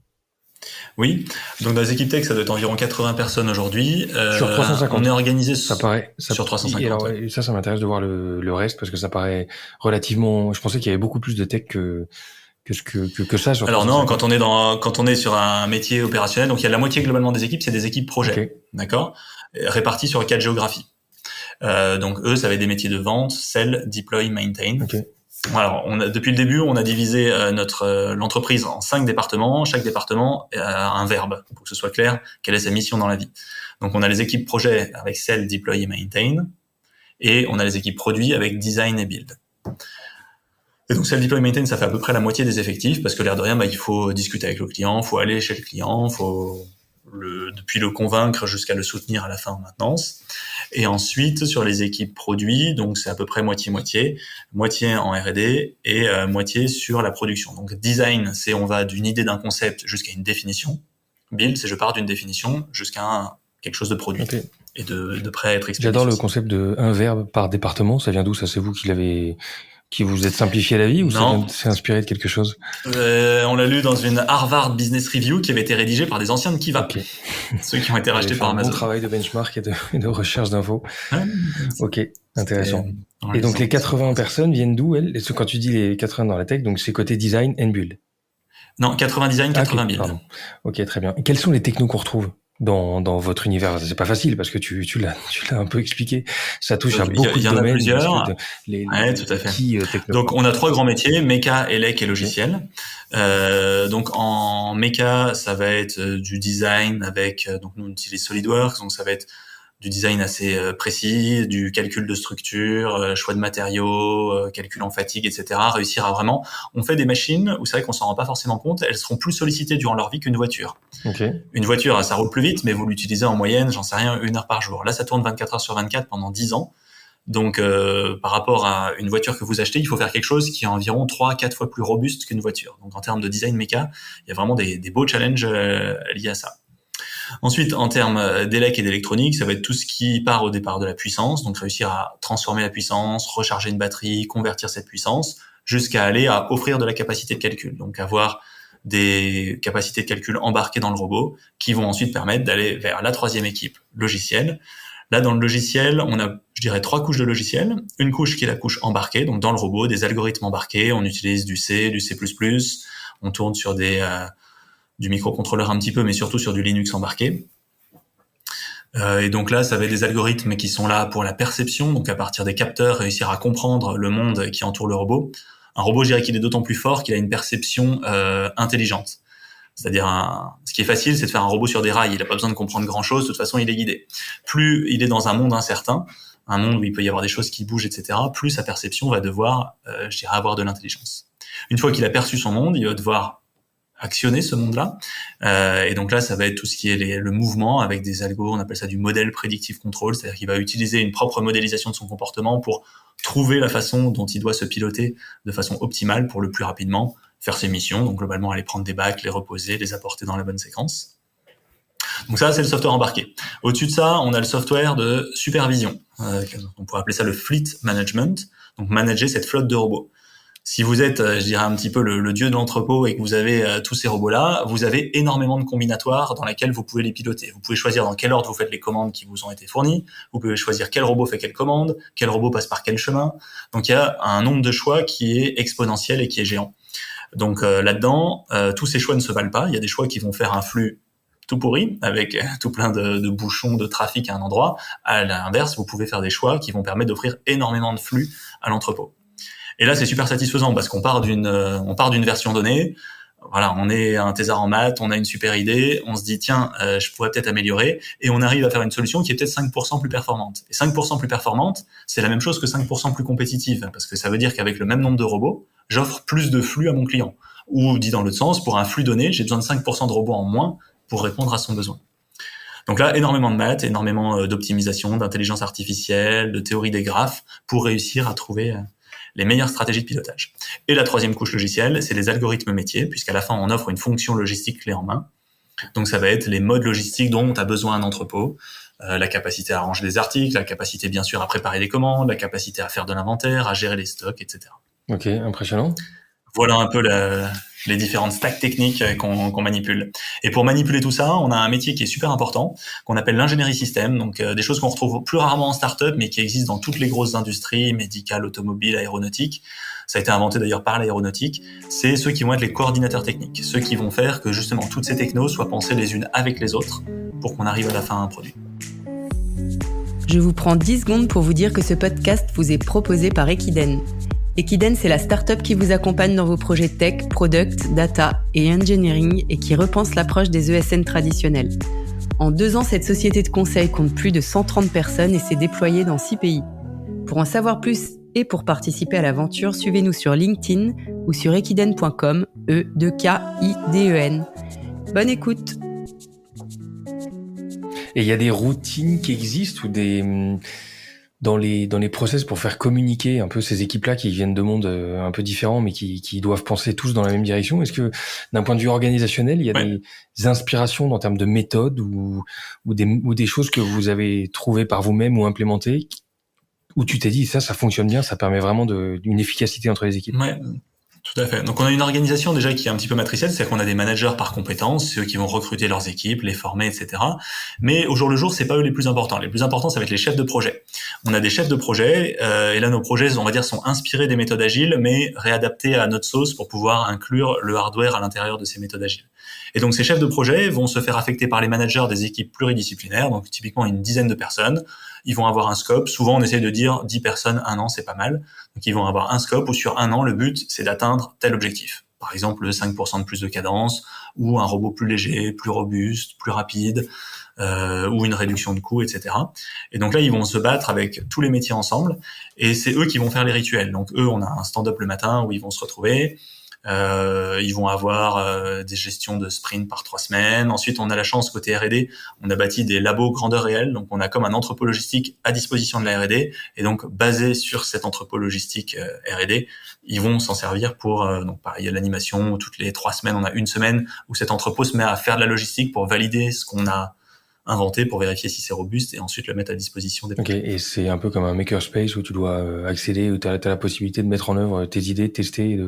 Speaker 1: Oui, donc dans les équipes tech, ça doit être environ 80 personnes aujourd'hui.
Speaker 2: Sur 350.
Speaker 1: On est organisé
Speaker 2: Ça paraît,
Speaker 1: sur 350.
Speaker 2: et alors,
Speaker 1: Ouais.
Speaker 2: ça m'intéresse de voir le reste parce que ça paraît relativement. Je pensais qu'il y avait beaucoup plus de tech que ça sur
Speaker 1: Alors non,
Speaker 2: 350.
Speaker 1: quand on est sur un métier opérationnel, donc il y a la moitié globalement des équipes, c'est des équipes projets,
Speaker 2: Ok.
Speaker 1: d'accord, réparties sur 4 géographies. Donc eux, ça va être des métiers de vente, sell, deploy, maintain.
Speaker 2: Ok.
Speaker 1: Alors, depuis le début, on a divisé l'entreprise en 5 départements. Chaque département a un verbe, pour que ce soit clair, quelle est sa mission dans la vie. Donc, on a les équipes projets avec sell, deploy et maintain, et on a les équipes produits avec design et build. Et donc, sell, deploy, maintain, ça fait à peu près la moitié des effectifs, parce que l'air de rien, il faut discuter avec le client, faut aller chez le client, faut depuis le convaincre jusqu'à le soutenir à la fin en maintenance. Et ensuite, sur les équipes produits, donc c'est à peu près moitié-moitié, moitié en R&D et moitié sur la production. Donc design, c'est on va d'une idée d'un concept jusqu'à une définition. Build, c'est je pars d'une définition jusqu'à quelque chose de produit
Speaker 2: Ok.
Speaker 1: et de prêt à être expédié.
Speaker 2: J'adore le concept de un verbe par département. Ça vient d'où? Ça, c'est vous qui l'avez qui vous êtes simplifié la vie ou
Speaker 1: Non.
Speaker 2: c'est inspiré de quelque chose?
Speaker 1: On l'a lu dans une Harvard Business Review qui avait été rédigée par des anciens de Kiva.
Speaker 2: Ok.
Speaker 1: Ceux qui ont été rachetés par
Speaker 2: Un
Speaker 1: Amazon.
Speaker 2: bon travail de benchmark et de recherche d'infos.
Speaker 1: Ouais,
Speaker 2: Ok, intéressant.
Speaker 1: dans
Speaker 2: Et donc les 80
Speaker 1: licence.
Speaker 2: personnes viennent d'où, elles? Quand tu dis les 80 dans la tech, donc c'est côté design and build.
Speaker 1: Non, 80 design, 80 build.
Speaker 2: Pardon. Ok, très bien. Et quels sont les technos qu'on retrouve dans votre univers? C'est pas facile parce que tu l'as un peu expliqué. Ça touche à beaucoup de domaines.
Speaker 1: Il y en a plusieurs.
Speaker 2: Les
Speaker 1: tout à fait.
Speaker 2: Techno.
Speaker 1: Donc on a 3 grands métiers, méca, élec et logiciel. Donc en méca, ça va être du design avec, donc nous on utilise SolidWorks, donc ça va être du design assez précis, du calcul de structure, choix de matériaux, calcul en fatigue, etc. Réussir à vraiment... On fait des machines où c'est vrai qu'on s'en rend pas forcément compte, elles seront plus sollicitées durant leur vie qu'une voiture.
Speaker 2: Okay.
Speaker 1: Une voiture, ça roule plus vite, mais vous l'utilisez en moyenne, j'en sais rien, 1 heure par jour. Là, ça tourne 24 heures sur 24 pendant 10 ans. Donc, par rapport à une voiture que vous achetez, il faut faire quelque chose qui est environ 3 à 4 fois plus robuste qu'une voiture. Donc, en termes de design méca, il y a vraiment des beaux challenges liés à ça. Ensuite, en termes d'élec et d'électronique, ça va être tout ce qui part au départ de la puissance, donc réussir à transformer la puissance, recharger une batterie, convertir cette puissance, jusqu'à aller à offrir de la capacité de calcul, donc avoir des capacités de calcul embarquées dans le robot qui vont ensuite permettre d'aller vers la troisième équipe, logiciel. Là, dans le logiciel, on a, je dirais, 3 couches de logiciel. Une couche qui est la couche embarquée, donc dans le robot, des algorithmes embarqués, on utilise du C, du C++, on tourne sur du microcontrôleur un petit peu, mais surtout sur du Linux embarqué. Et donc là, ça va être des algorithmes qui sont là pour la perception, donc à partir des capteurs, réussir à comprendre le monde qui entoure le robot. Un robot, je dirais qu'il est d'autant plus fort qu'il a une perception intelligente. C'est-à-dire, ce qui est facile, c'est de faire un robot sur des rails. Il n'a pas besoin de comprendre grand-chose, de toute façon, il est guidé. Plus il est dans un monde incertain, un monde où il peut y avoir des choses qui bougent, etc., plus sa perception va devoir, je dirais, avoir de l'intelligence. Une fois qu'il a perçu son monde, il va devoir actionner ce monde-là. Et donc là, ça va être tout ce qui est le mouvement avec des algos, on appelle ça du modèle predictive control, c'est-à-dire qu'il va utiliser une propre modélisation de son comportement pour trouver la façon dont il doit se piloter de façon optimale pour le plus rapidement faire ses missions, donc globalement aller prendre des bacs, les reposer, les apporter dans la bonne séquence. Donc ça, c'est le software embarqué. Au-dessus de ça, on a le software de supervision. On pourrait appeler ça le fleet management, donc manager cette flotte de robots. Si vous êtes, je dirais, un petit peu le dieu de l'entrepôt et que vous avez tous ces robots-là, vous avez énormément de combinatoires dans lesquels vous pouvez les piloter. Vous pouvez choisir dans quel ordre vous faites les commandes qui vous ont été fournies. Vous pouvez choisir quel robot fait quelle commande, quel robot passe par quel chemin. Donc, il y a un nombre de choix qui est exponentiel et qui est géant. Donc, là-dedans, tous ces choix ne se valent pas. Il y a des choix qui vont faire un flux tout pourri, avec tout plein de bouchons, de trafic à un endroit. À l'inverse, vous pouvez faire des choix qui vont permettre d'offrir énormément de flux à l'entrepôt. Et là, c'est super satisfaisant parce qu'on part d'une version donnée. Voilà, on est un thésard en maths, on a une super idée, on se dit tiens, je pourrais peut-être améliorer, et on arrive à faire une solution qui est peut-être 5% plus performante. Et 5% plus performante, c'est la même chose que 5% plus compétitive, parce que ça veut dire qu'avec le même nombre de robots, j'offre plus de flux à mon client. Ou dit dans l'autre sens, pour un flux donné, j'ai besoin de 5% de robots en moins pour répondre à son besoin. Donc là, énormément de maths, énormément d'optimisation, d'intelligence artificielle, de théorie des graphes, pour réussir à trouver les meilleures stratégies de pilotage. Et la troisième couche logicielle, c'est les algorithmes métiers, puisqu'à la fin, on offre une fonction logistique clé en main. Donc ça va être les modes logistiques dont a besoin un entrepôt, la capacité à ranger des articles, la capacité bien sûr à préparer des commandes, la capacité à faire de l'inventaire, à gérer les stocks, etc.
Speaker 2: Ok, impressionnant.
Speaker 1: Voilà un peu les différentes stacks techniques qu'on manipule. Et pour manipuler tout ça, on a un métier qui est super important, qu'on appelle l'ingénierie système, donc des choses qu'on retrouve plus rarement en start-up, mais qui existent dans toutes les grosses industries, médicales, automobiles, aéronautiques. Ça a été inventé d'ailleurs par l'aéronautique. C'est ceux qui vont être les coordinateurs techniques, ceux qui vont faire que justement toutes ces technos soient pensées les unes avec les autres pour qu'on arrive à la fin à un produit.
Speaker 3: Je vous prends 10 secondes pour vous dire que ce podcast vous est proposé par Equiden. Equiden, c'est la start-up qui vous accompagne dans vos projets tech, product, data et engineering et qui repense l'approche des ESN traditionnels. En 2 ans, cette société de conseil compte plus de 130 personnes et s'est déployée dans 6 pays. Pour en savoir plus et pour participer à l'aventure, suivez-nous sur LinkedIn ou sur equiden.com, E-2-K-I-D-E-N. Bonne écoute!
Speaker 2: Et il y a des routines qui existent ou dans les process pour faire communiquer un peu ces équipes-là qui viennent de mondes un peu différents mais qui doivent penser tous dans la même direction. Est-ce que d'un point de vue organisationnel, il y a des inspirations en termes de méthodes ou des choses que vous avez trouvées par vous-même ou implémentées où tu t'es dit ça fonctionne bien, ça permet vraiment d'une efficacité entre les équipes.
Speaker 1: Ouais. Tout à fait. Donc on a une organisation déjà qui est un petit peu matricielle, c'est-à-dire qu'on a des managers par compétences, ceux qui vont recruter leurs équipes, les former, etc. Mais au jour le jour, c'est pas eux les plus importants. Les plus importants, ça va être les chefs de projet. On a des chefs de projet, et là nos projets, on va dire, sont inspirés des méthodes agiles, mais réadaptés à notre sauce pour pouvoir inclure le hardware à l'intérieur de ces méthodes agiles. Et donc ces chefs de projet vont se faire affecter par les managers des équipes pluridisciplinaires, donc typiquement une dizaine de personnes. Ils vont avoir un scope. Souvent, on essaie de dire 10 personnes, 1 an, c'est pas mal. Donc, ils vont avoir un scope où sur 1 an, le but, c'est d'atteindre tel objectif. Par exemple, 5% de plus de cadence, ou un robot plus léger, plus robuste, plus rapide, ou une réduction de coûts, etc. Et donc là, ils vont se battre avec tous les métiers ensemble, et c'est eux qui vont faire les rituels. Donc eux, on a un stand-up le matin où ils vont se retrouver. Ils vont avoir des gestions de sprint par 3 semaines. Ensuite, on a la chance côté R&D, on a bâti des labos grandeur réelle, donc on a comme un entrepôt logistique à disposition de la R&D, et donc basé sur cet entrepôt logistique R&D, ils vont s'en servir pour donc pareil, l'animation. Toutes les 3 semaines, on a une semaine où cet entrepôt se met à faire de la logistique pour valider ce qu'on a inventé, pour vérifier si c'est robuste, et ensuite le mettre à disposition des
Speaker 2: projets. Ok, et c'est un peu comme un makerspace où tu dois accéder, où tu as la possibilité de mettre en œuvre tes idées, tester,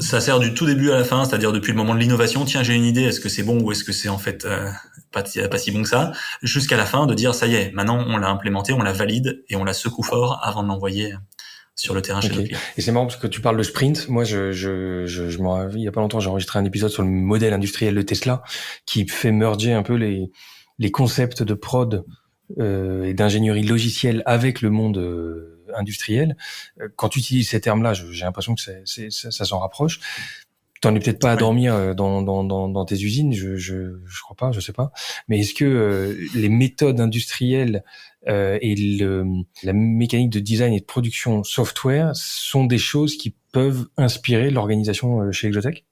Speaker 1: Ça sert du tout début à la fin, c'est-à-dire depuis le moment de l'innovation, tiens, j'ai une idée, est-ce que c'est bon ou est-ce que c'est en fait pas si bon que ça, jusqu'à la fin de dire ça y est, maintenant on l'a implémenté, on la valide et on la secoue fort avant de l'envoyer sur le terrain chez nos clients.
Speaker 2: Et c'est marrant parce que tu parles de sprint. Moi, il y a pas longtemps, j'ai enregistré un épisode sur le modèle industriel de Tesla qui fait merger un peu les concepts de prod et d'ingénierie logicielle avec le monde industriel. Quand tu utilises ces termes-là, j'ai l'impression que ça s'en rapproche. T'en es peut-être pas à dormir dans tes usines, je crois pas, je sais pas. Mais est-ce que les méthodes industrielles et la mécanique de design et de production software sont des choses qui peuvent inspirer l'organisation chez Exotech?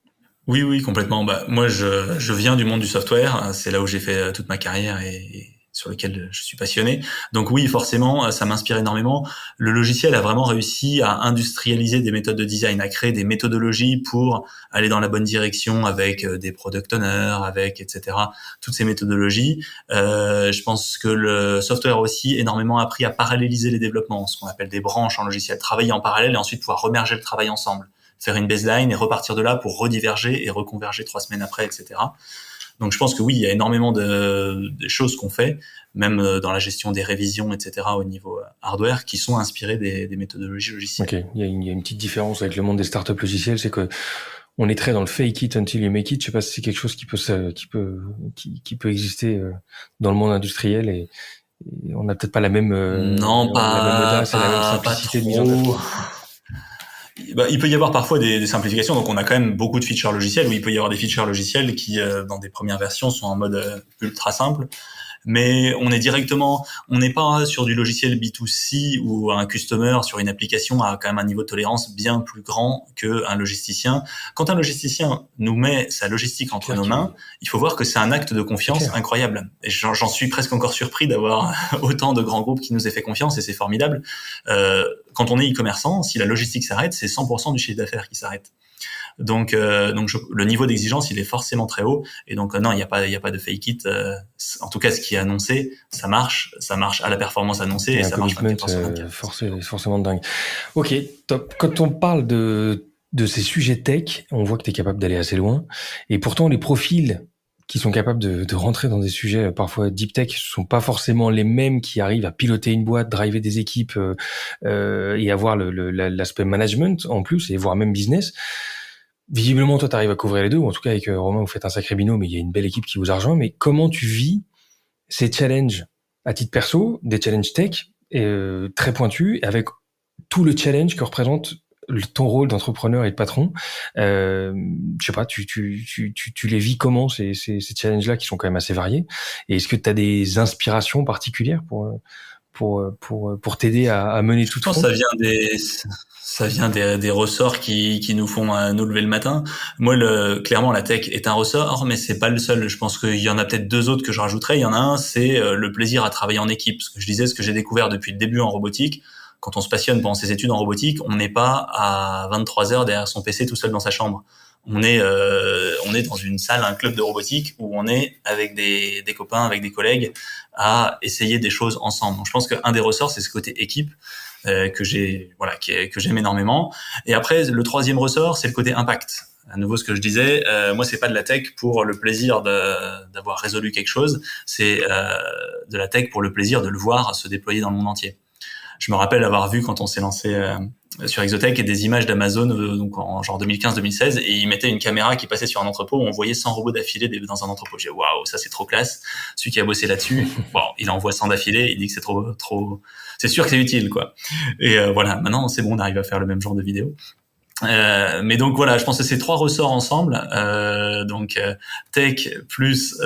Speaker 1: Oui, complètement. Moi, je viens du monde du software. C'est là où j'ai fait toute ma carrière et sur lequel je suis passionné. Donc oui, forcément, ça m'inspire énormément. Le logiciel a vraiment réussi à industrialiser des méthodes de design, à créer des méthodologies pour aller dans la bonne direction avec des product owners, avec etc. Toutes ces méthodologies. Je pense que le software a aussi énormément appris à paralléliser les développements, ce qu'on appelle des branches en logiciel, travailler en parallèle et ensuite pouvoir remerger le travail ensemble, faire une baseline et repartir de là pour rediverger et reconverger 3 semaines après, etc. Donc je pense que oui, il y a énormément de choses qu'on fait, même dans la gestion des révisions, etc. au niveau hardware, qui sont inspirées des méthodologies logicielles.
Speaker 2: Ok, il y a une petite différence avec le monde des startups logicielles, c'est que on est très dans le fake it until you make it. Je sais pas si c'est quelque chose qui peut exister dans le monde industriel et on n'a peut-être pas la même
Speaker 1: non, pas
Speaker 2: la même audace, la même simplicité de mise en œuvre.
Speaker 1: Il peut y avoir parfois des simplifications, donc on a quand même beaucoup de features logiciels où il peut y avoir des features logiciels qui, dans des premières versions, sont en mode ultra simple. Mais on n'est pas sur du logiciel B2C où un customer sur une application a quand même un niveau de tolérance bien plus grand qu'un logisticien. Quand un logisticien nous met sa logistique entre nos mains, il faut voir que c'est un acte de confiance incroyable. Et j'en suis presque encore surpris d'avoir autant de grands groupes qui nous aient fait confiance et c'est formidable. Quand on est e-commerçant, si la logistique s'arrête, c'est 100% du chiffre d'affaires qui s'arrête. Donc le niveau d'exigence, il est forcément très haut. Et donc non, il y a pas de fake it. En tout cas, ce qui est annoncé, ça marche à la performance annoncée et ça marche 24/24.
Speaker 2: Forcément dingue. Ok, top. Quand on parle de ces sujets tech, on voit que tu es capable d'aller assez loin. Et pourtant, les profils qui sont capables de rentrer dans des sujets parfois deep tech sont pas forcément les mêmes qui arrivent à piloter une boîte, driver des équipes et avoir l'aspect management en plus et voire même business. Visiblement, toi, tu arrives à couvrir les deux, ou en tout cas avec Romain, vous faites un sacré binôme, mais il y a une belle équipe qui vous a rejoint. Mais comment tu vis ces challenges à titre perso, des challenges tech très pointus, avec tout le challenge que représente ton rôle d'entrepreneur et de patron? Je sais pas, tu les vis comment ces challenges-là qui sont quand même assez variés? Et est-ce que tu as des inspirations particulières pour t'aider à mener tout ça?
Speaker 1: Je pense que ça vient des ressorts qui nous font nous lever le matin. Moi, clairement, la tech est un ressort, mais c'est pas le seul. Je pense qu'il y en a peut-être 2 autres que je rajouterais. Il y en a un, c'est le plaisir à travailler en équipe. Ce que je disais, ce que j'ai découvert depuis le début en robotique. Quand on se passionne pendant ses études en robotique, on n'est pas à 23 heures derrière son PC tout seul dans sa chambre. On est dans une salle, un club de robotique où on est avec des copains, avec des collègues à essayer des choses ensemble. Donc je pense qu'un des ressorts, c'est ce côté équipe que j'aime énormément. Et après, le troisième ressort, c'est le côté impact. À nouveau, ce que je disais, moi, c'est pas de la tech pour le plaisir d'avoir résolu quelque chose, c'est de la tech pour le plaisir de le voir se déployer dans le monde entier. Je me rappelle avoir vu quand on s'est lancé sur Exotech des images d'Amazon donc en genre 2015-2016 et ils mettaient une caméra qui passait sur un entrepôt où on voyait 100 robots d'affilée dans un entrepôt. J'ai dit waouh, ça c'est trop classe. Celui qui a bossé là-dessus, bon, il envoie 100 d'affilée, il dit que c'est trop, c'est sûr que c'est utile quoi. Et voilà, maintenant c'est bon, on arrive à faire le même genre de vidéo. Mais donc voilà, je pense que ces trois ressorts ensemble, donc tech plus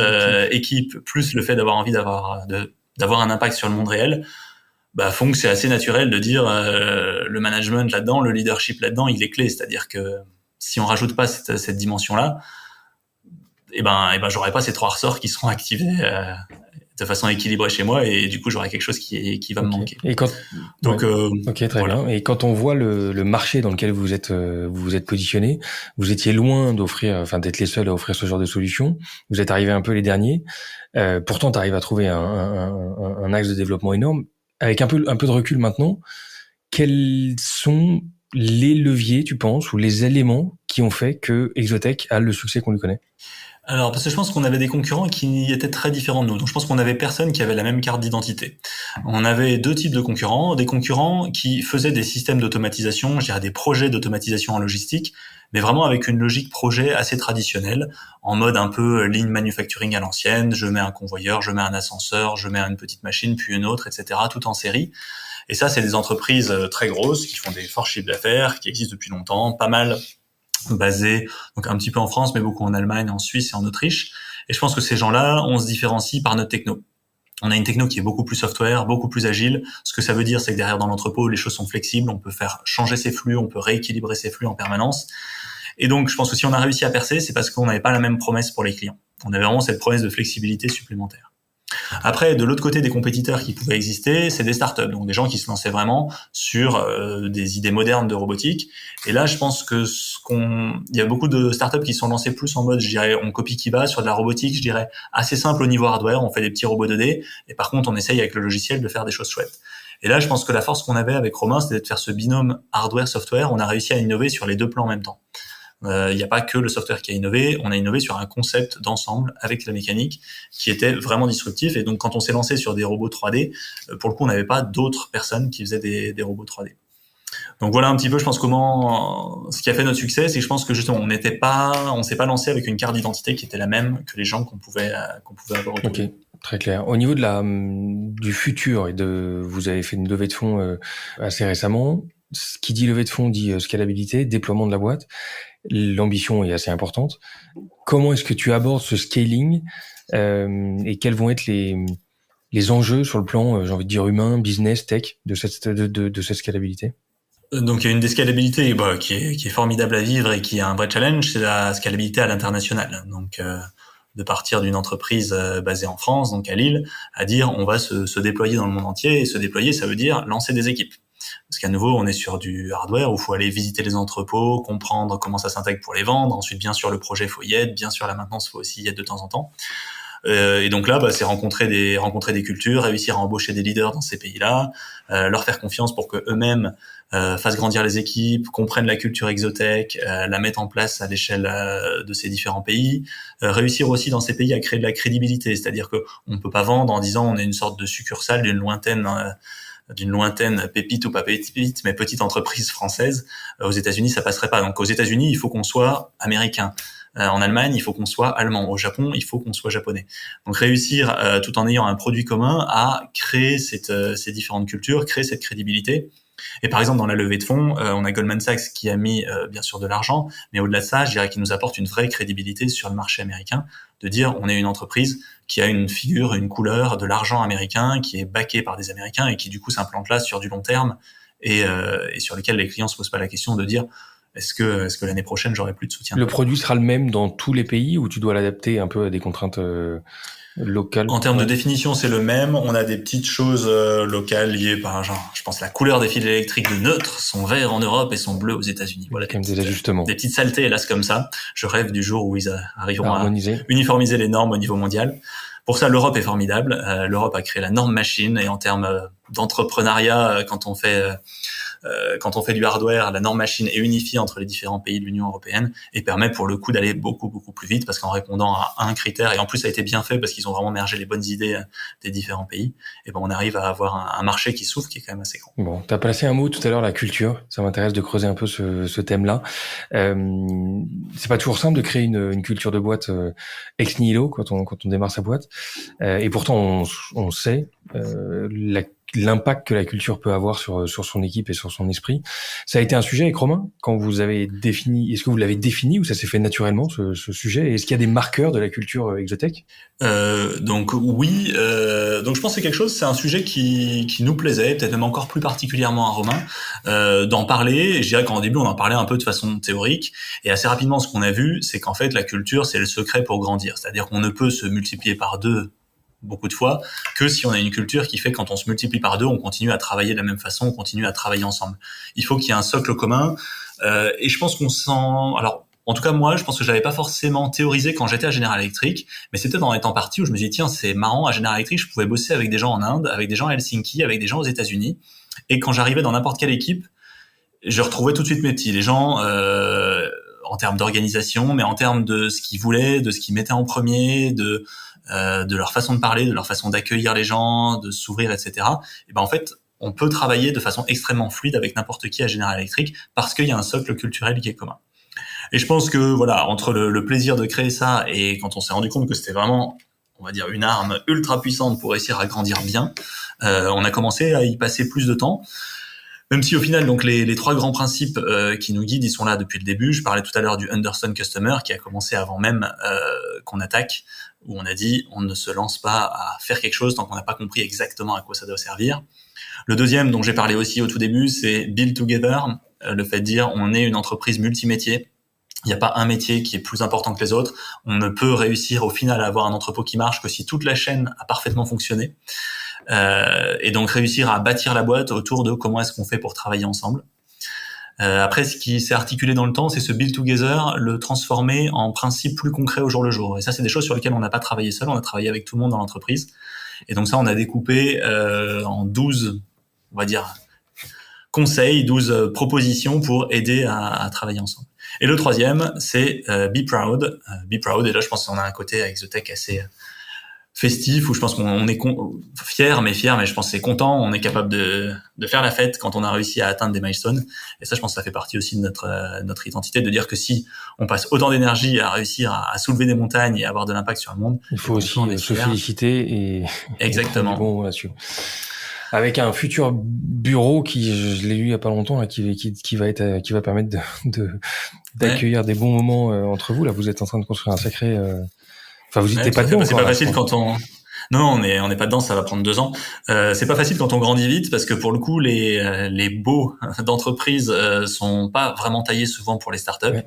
Speaker 1: équipe plus le fait d'avoir envie d'avoir un impact sur le monde réel, bah font que c'est assez naturel de dire le management là-dedans, le leadership là-dedans, il est clé. C'est-à-dire que si on rajoute pas cette dimension-là, et ben j'aurais pas ces trois ressorts qui seront activés de façon équilibrée chez moi et du coup j'aurai quelque chose qui va me manquer.
Speaker 2: Et quand
Speaker 1: donc
Speaker 2: ok, très bien. Et quand on voit le marché dans lequel vous êtes positionné, vous étiez loin d'être les seuls à offrir ce genre de solution. Vous êtes arrivés un peu les derniers. Pourtant, tu arrives à trouver un axe de développement énorme. Avec un peu de recul maintenant, quels sont les leviers, tu penses, ou les éléments qui ont fait que Exotech a le succès qu'on lui connaît?
Speaker 1: Alors, parce que je pense qu'on avait des concurrents qui étaient très différents de nous. Donc, je pense qu'on avait personne qui avait la même carte d'identité. On avait deux types de concurrents. Des concurrents qui faisaient des systèmes d'automatisation, je dirais des projets d'automatisation en logistique, mais vraiment avec une logique projet assez traditionnelle, en mode un peu lean manufacturing à l'ancienne. Je mets un convoyeur, je mets un ascenseur, je mets une petite machine, puis une autre, etc., tout en série. Et ça, c'est des entreprises très grosses qui font des forts chiffres d'affaires, qui existent depuis longtemps, pas mal basés, donc un petit peu en France, mais beaucoup en Allemagne, en Suisse et en Autriche. Et je pense que ces gens-là, on se différencie par notre techno. On a une techno qui est beaucoup plus software, beaucoup plus agile. Ce que ça veut dire, c'est que derrière dans l'entrepôt, les choses sont flexibles, on peut faire changer ses flux, on peut rééquilibrer ses flux en permanence. Et donc, je pense que si on a réussi à percer, c'est parce qu'on n'avait pas la même promesse pour les clients. On avait vraiment cette promesse de flexibilité supplémentaire. Après, de l'autre côté des compétiteurs qui pouvaient exister, c'est des startups, donc des gens qui se lançaient vraiment sur des idées modernes de robotique. Et là, je pense que il y a beaucoup de startups qui sont lancées plus en mode, je dirais, on copie qui va sur de la robotique, je dirais, assez simple au niveau hardware, on fait des petits robots 2D, et par contre, on essaye avec le logiciel de faire des choses chouettes. Et là, je pense que la force qu'on avait avec Romain, c'était de faire ce binôme hardware-software. On a réussi à innover sur les deux plans en même temps. Il n'y a pas que le software qui a innové, on a innové sur un concept d'ensemble avec la mécanique qui était vraiment disruptif. Et donc, quand on s'est lancé sur des robots 3D, pour le coup, on n'avait pas d'autres personnes qui faisaient des robots 3D. Donc voilà un petit peu, je pense, ce qui a fait notre succès, c'est que je pense que justement, on s'est pas lancé avec une carte d'identité qui était la même que les gens qu'on pouvait avoir autour.
Speaker 2: Ok, très clair. Au niveau du futur vous avez fait une levée de fonds assez récemment. Ce qui dit levée de fonds dit scalabilité, déploiement de la boîte. L'ambition est assez importante. Comment est-ce que tu abordes ce scaling et quels vont être les enjeux sur le plan, j'ai envie de dire humain, business, tech de cette scalabilité?
Speaker 1: Donc il y a une des scalabilités qui est formidable à vivre et qui est un vrai challenge, c'est la scalabilité à l'international. Donc de partir d'une entreprise basée en France, donc à Lille, à dire on va se déployer dans le monde entier. Et se déployer, ça veut dire lancer des équipes. Parce qu'à nouveau, on est sur du hardware où il faut aller visiter les entrepôts, comprendre comment ça s'intègre pour les vendre. Ensuite, bien sûr, le projet, il faut y être. Bien sûr, la maintenance, il faut aussi y être de temps en temps. Et donc là, c'est rencontrer des cultures, réussir à embaucher des leaders dans ces pays-là, leur faire confiance pour que eux-mêmes fassent grandir les équipes, comprennent la culture Exotech, la mettent en place à l'échelle de ces différents pays, réussir aussi dans ces pays à créer de la crédibilité, c'est-à-dire que on peut pas vendre en disant on est une sorte de succursale d'une lointaine pépite ou pas pépite, mais petite entreprise française. Aux États-Unis, ça passerait pas. Donc aux États-Unis, il faut qu'on soit américain. En Allemagne, il faut qu'on soit allemand. Au Japon, il faut qu'on soit japonais. Donc réussir, tout en ayant un produit commun, à créer ces différentes cultures, créer cette crédibilité. Et par exemple, dans la levée de fonds, on a Goldman Sachs qui a mis bien sûr de l'argent, mais au-delà de ça, je dirais qu'il nous apporte une vraie crédibilité sur le marché américain, de dire on est une entreprise qui a une figure, une couleur, de l'argent américain, qui est backé par des Américains et qui du coup s'implante là sur du long terme et sur lequel les clients se posent pas la question de dire est-ce que l'année prochaine j'aurai plus de soutien.
Speaker 2: Le produit sera le même dans tous les pays ou tu dois l'adapter un peu à des contraintes locales?
Speaker 1: En termes de définition, c'est le même. On a des petites choses locales liées par genre, je pense la couleur des fils électriques de neutre sont verts en Europe et sont bleus aux États-Unis. Voilà,
Speaker 2: des ajustements.
Speaker 1: Des petites saletés, hélas, comme ça. Je rêve du jour où ils arriveront à uniformiser les normes au niveau mondial. Pour ça, l'Europe est formidable. L'Europe a créé la norme machine et en termes d'entrepreneuriat, quand on fait du hardware, la norme machine est unifiée entre les différents pays de l'Union européenne et permet pour le coup d'aller beaucoup plus vite parce qu'en répondant à un critère, et en plus ça a été bien fait parce qu'ils ont vraiment mergé les bonnes idées des différents pays, et ben on arrive à avoir un marché qui s'ouvre qui est quand même assez grand.
Speaker 2: Bon, t'as placé un mot tout à l'heure, la culture. Ça m'intéresse de creuser un peu ce thème-là. C'est pas toujours simple de créer une culture de boîte ex nihilo quand on démarre sa boîte. Et pourtant, on sait l'impact que la culture peut avoir sur son équipe et sur son esprit. Ça a été un sujet avec Romain quand vous avez défini. Est-ce que vous l'avez défini ou ça s'est fait naturellement ce sujet? Et est-ce qu'il y a des marqueurs de la culture Exotech?
Speaker 1: Donc oui. Donc je pense que c'est un sujet qui nous plaisait, peut-être même encore plus particulièrement à Romain, d'en parler. Je dirais qu'en début on en parlait un peu de façon théorique et assez rapidement ce qu'on a vu, c'est qu'en fait la culture c'est le secret pour grandir. C'est-à-dire qu'on ne peut se multiplier par deux beaucoup de fois, que si on a une culture qui fait que quand on se multiplie par deux, on continue à travailler de la même façon, on continue à travailler ensemble. Il faut qu'il y ait un socle commun, et je pense qu'on sent... Alors, en tout cas, moi, je pense que je l'avais pas forcément théorisé quand j'étais à General Electric, mais c'était en étant parti où je me suis dit, tiens, c'est marrant, à General Electric, je pouvais bosser avec des gens en Inde, avec des gens à Helsinki, avec des gens aux États-Unis, et quand j'arrivais dans n'importe quelle équipe, je retrouvais tout de suite mes petits. Les gens... en termes d'organisation, mais en termes de ce qu'ils voulaient, de ce qu'ils mettaient en premier, de leur façon de parler, de leur façon d'accueillir les gens, de s'ouvrir, etc. Et ben en fait, on peut travailler de façon extrêmement fluide avec n'importe qui à General Electric parce qu'il y a un socle culturel qui est commun. Et je pense que voilà, entre le plaisir de créer ça et quand on s'est rendu compte que c'était vraiment, on va dire, une arme ultra puissante pour réussir à grandir bien, on a commencé à y passer plus de temps. Même si au final, donc les trois grands principes qui nous guident, ils sont là depuis le début. Je parlais tout à l'heure du Understand Customer qui a commencé avant même qu'on attaque, où on a dit on ne se lance pas à faire quelque chose tant qu'on n'a pas compris exactement à quoi ça doit servir. Le deuxième, dont j'ai parlé aussi au tout début, c'est Build Together, le fait de dire on est une entreprise multimétier. Il n'y a pas un métier qui est plus important que les autres. On ne peut réussir au final à avoir un entrepôt qui marche que si toute la chaîne a parfaitement fonctionné. Et donc réussir à bâtir la boîte autour de comment est-ce qu'on fait pour travailler ensemble. Après, ce qui s'est articulé dans le temps, c'est ce build together, le transformer en principe plus concret au jour le jour. Et ça, c'est des choses sur lesquelles on n'a pas travaillé seul, on a travaillé avec tout le monde dans l'entreprise. Et donc ça, on a découpé en 12, on va dire, conseils, 12 propositions pour aider à travailler ensemble. Et le troisième, c'est Be Proud. Be Proud, et là, je pense qu'on a un côté avec Exotech assez festif, où je pense qu'on est fier, mais je pense que c'est content, on est capable de faire la fête quand on a réussi à atteindre des milestones. Et ça, je pense que ça fait partie aussi de notre identité, de dire que si on passe autant d'énergie à réussir à soulever des montagnes et à avoir de l'impact sur le monde,
Speaker 2: il faut aussi se féliciter et
Speaker 1: exactement.
Speaker 2: Bon là-dessus. Avec un futur bureau qui, je l'ai lu il y a pas longtemps, là, qui va permettre d'accueillir des bons moments entre vous. Là, vous êtes en train de construire un sacré. Enfin, vous n'étiez pas dedans.
Speaker 1: C'est pas facile quand on. Non, on n'est pas dedans. Ça va prendre 2 ans. C'est pas facile quand on grandit vite parce que pour le coup, les baux d'entreprise sont pas vraiment taillés souvent pour les startups. Ouais.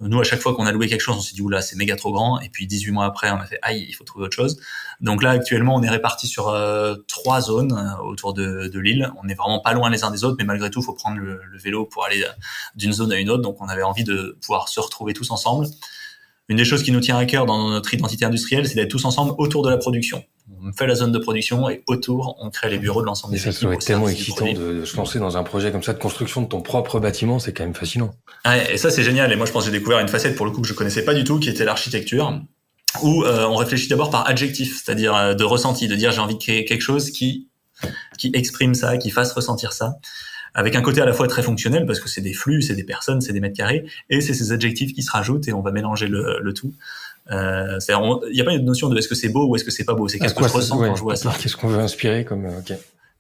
Speaker 1: Nous, à chaque fois qu'on a loué quelque chose, on s'est dit oula, c'est méga trop grand. Et puis 18 mois après, on a fait aïe, il faut trouver autre chose. Donc là, actuellement, on est répartis sur 3 zones autour de l'île. On est vraiment pas loin les uns des autres, mais malgré tout, il faut prendre le vélo pour aller d'une zone à une autre. Donc on avait envie de pouvoir se retrouver tous ensemble. Une des choses qui nous tient à cœur dans notre identité industrielle, c'est d'être tous ensemble autour de la production. On fait la zone de production et autour, on crée les bureaux de l'ensemble des équipes.
Speaker 2: Ça doit être tellement excitant de se lancer dans un projet comme ça, de construction de ton propre bâtiment, c'est quand même fascinant.
Speaker 1: Ouais, et ça, c'est génial. Et moi, je pense que j'ai découvert une facette, pour le coup, que je connaissais pas du tout, qui était l'architecture, où on réfléchit d'abord par adjectif, c'est-à-dire de ressenti, de dire j'ai envie de créer quelque chose qui exprime ça, qui fasse ressentir ça. Avec un côté à la fois très fonctionnel, parce que c'est des flux, c'est des personnes, c'est des mètres carrés, et c'est ces adjectifs qui se rajoutent, et on va mélanger le tout. Il n'y a pas une notion de est-ce que c'est beau ou est-ce que c'est pas beau, c'est qu'est-ce que je ressens quand je vois ça.
Speaker 2: Qu'est-ce qu'on veut inspirer comme... Okay.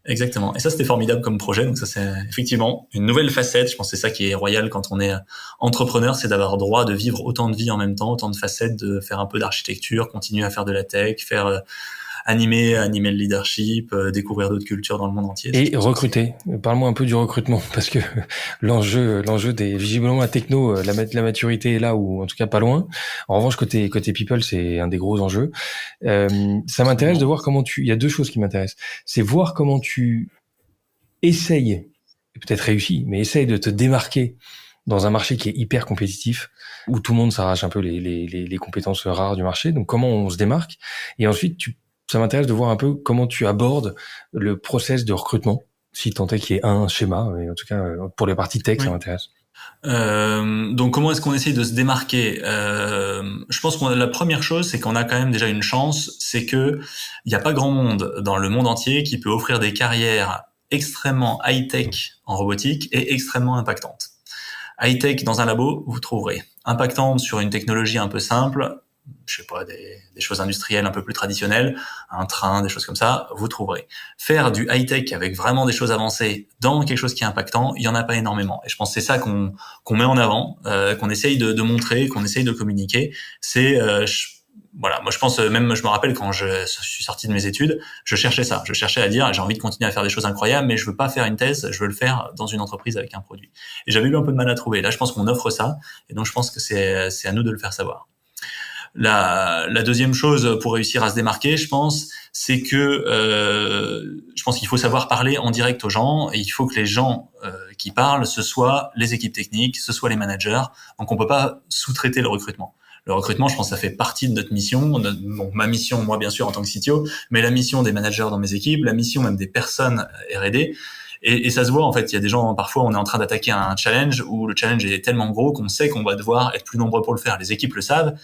Speaker 1: Exactement. Et ça, c'était formidable comme projet. Donc ça, c'est effectivement une nouvelle facette. Je pense que c'est ça qui est royal quand on est entrepreneur, c'est d'avoir droit de vivre autant de vies en même temps, autant de facettes, de faire un peu d'architecture, continuer à faire de la tech, faire... animer le leadership, découvrir d'autres cultures dans le monde entier.
Speaker 2: Et recruter. Parle-moi un peu du recrutement, parce que l'enjeu des visiblement la techno, la maturité est là, ou en tout cas pas loin. En revanche, côté people, c'est un des gros enjeux. Ça m'intéresse de voir comment il y a 2 choses qui m'intéressent. C'est voir comment tu essayes, peut-être réussi, mais essaye de te démarquer dans un marché qui est hyper compétitif, où tout le monde s'arrache un peu les compétences rares du marché. Donc, comment on se démarque? Et ensuite, ça m'intéresse de voir un peu comment tu abordes le process de recrutement, si tant est qu'il y ait un schéma, mais en tout cas, pour les parties tech, ça m'intéresse.
Speaker 1: Donc comment est-ce qu'on essaye de se démarquer? Je pense la première chose, c'est qu'on a quand même déjà une chance, c'est que il n'y a pas grand monde dans le monde entier qui peut offrir des carrières extrêmement high-tech en robotique et extrêmement impactantes. High-tech dans un labo, vous trouverez. Impactante sur une technologie un peu simple, je sais pas, des choses industrielles un peu plus traditionnelles, un train, des choses comme ça, vous trouverez. Faire du high-tech avec vraiment des choses avancées dans quelque chose qui est impactant, il y en a pas énormément. Et je pense que c'est ça qu'on met en avant, qu'on essaye de montrer, qu'on essaye de communiquer. C'est voilà, moi je pense, même je me rappelle quand je suis sorti de mes études, je cherchais ça. Je cherchais à dire, j'ai envie de continuer à faire des choses incroyables, mais je veux pas faire une thèse, je veux le faire dans une entreprise avec un produit. Et j'avais eu un peu de mal à trouver. Là, je pense qu'on offre ça, et donc je pense que c'est à nous de le faire savoir. La deuxième chose pour réussir à se démarquer, je pense, c'est que je pense qu'il faut savoir parler en direct aux gens, et il faut que les gens qui parlent, ce soit les équipes techniques, ce soit les managers. Donc on peut pas sous-traiter le recrutement. Le recrutement, je pense, ça fait partie de notre mission, bon, ma mission, moi bien sûr en tant que CTO, mais la mission des managers dans mes équipes, la mission même des personnes R&D. Et ça se voit, en fait, il y a des gens, parfois, on est en train d'attaquer un challenge où le challenge est tellement gros qu'on sait qu'on va devoir être plus nombreux pour le faire. Les équipes le savent.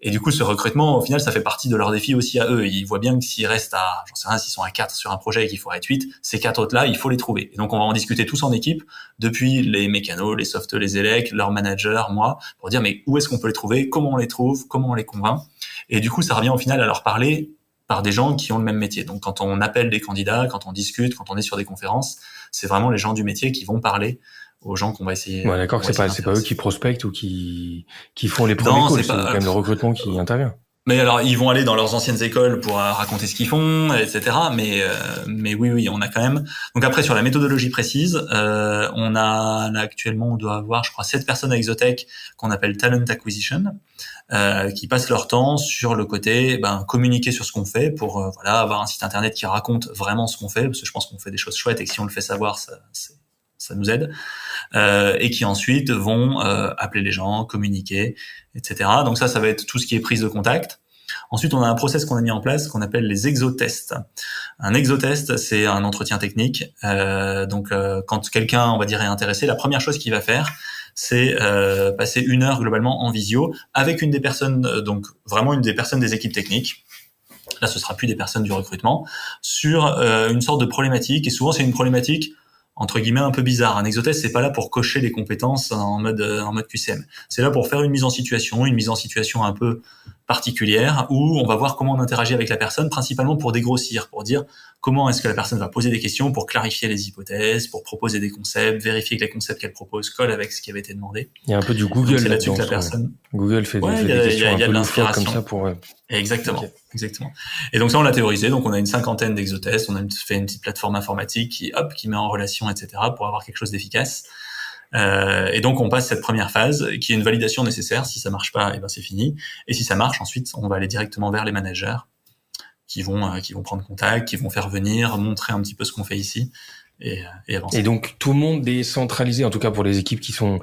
Speaker 1: Et du coup, ce recrutement, au final, ça fait partie de leur défi aussi à eux. Ils voient bien que s'ils restent à, j'en sais rien, s'ils sont à 4 sur un projet et qu'il faut être 8, ces 4 autres-là, il faut les trouver. Et donc, on va en discuter tous en équipe, depuis les mécanos, les softs, les élecs, leurs managers, moi, pour dire, mais où est-ce qu'on peut les trouver? Comment on les trouve? Comment on les convainc? Et du coup, ça revient au final à leur parler par des gens qui ont le même métier. Donc, quand on appelle des candidats, quand on discute, quand on est sur des conférences, c'est vraiment les gens du métier qui vont parler aux gens qu'on va essayer.
Speaker 2: Ouais, d'accord, c'est pas eux qui prospectent ou qui font les premiers calls, c'est quand même le recrutement qui intervient.
Speaker 1: Mais alors, ils vont aller dans leurs anciennes écoles pour raconter ce qu'ils font, etc. Mais oui, on a quand même. Donc après, sur la méthodologie précise, on a là actuellement, on doit avoir, je crois, 7 personnes à Exotech qu'on appelle talent acquisition, qui passent leur temps sur le côté, communiquer sur ce qu'on fait pour voilà, avoir un site internet qui raconte vraiment ce qu'on fait, parce que je pense qu'on fait des choses chouettes et que si on le fait savoir, ça nous aide, et qui ensuite vont appeler les gens, communiquer, etc. Donc ça va être tout ce qui est prise de contact. Ensuite, on a un process qu'on a mis en place qu'on appelle les exotests. Un exotest, c'est un entretien technique. Donc, quand quelqu'un, on va dire, est intéressé, la première chose qu'il va faire, c'est passer 1 heure globalement en visio avec une des personnes, donc vraiment une des personnes des équipes techniques. Là, ce sera plus des personnes du recrutement, sur une sorte de problématique. Et souvent, c'est une problématique entre guillemets un peu bizarre. Un exotest, c'est pas là pour cocher les compétences en mode QCM. C'est là pour faire une mise en situation un peu particulière où on va voir comment on interagit avec la personne, principalement pour dégrossir, pour dire comment est-ce que la personne va poser des questions, pour clarifier les hypothèses, pour proposer des concepts, vérifier que les concepts qu'elle propose collent avec ce qui avait été demandé.
Speaker 2: Il y a un peu du Google.
Speaker 1: Donc, c'est là-dessus que la personne.
Speaker 2: Google fait des questions un peu loufoques comme ça pour.
Speaker 1: Exactement, okay. Exactement. Et donc ça, on l'a théorisé. Donc on a une 50aine d'exotests. On a fait une petite plateforme informatique qui met en relation, etc., pour avoir quelque chose d'efficace. Et donc on passe cette première phase qui est une validation nécessaire. Si ça marche pas, c'est fini. Et si ça marche, ensuite on va aller directement vers les managers qui vont prendre contact, qui vont faire venir, montrer un petit peu ce qu'on fait ici et avancer.
Speaker 2: Et donc tout le monde est centralisé, en tout cas pour les équipes qui sont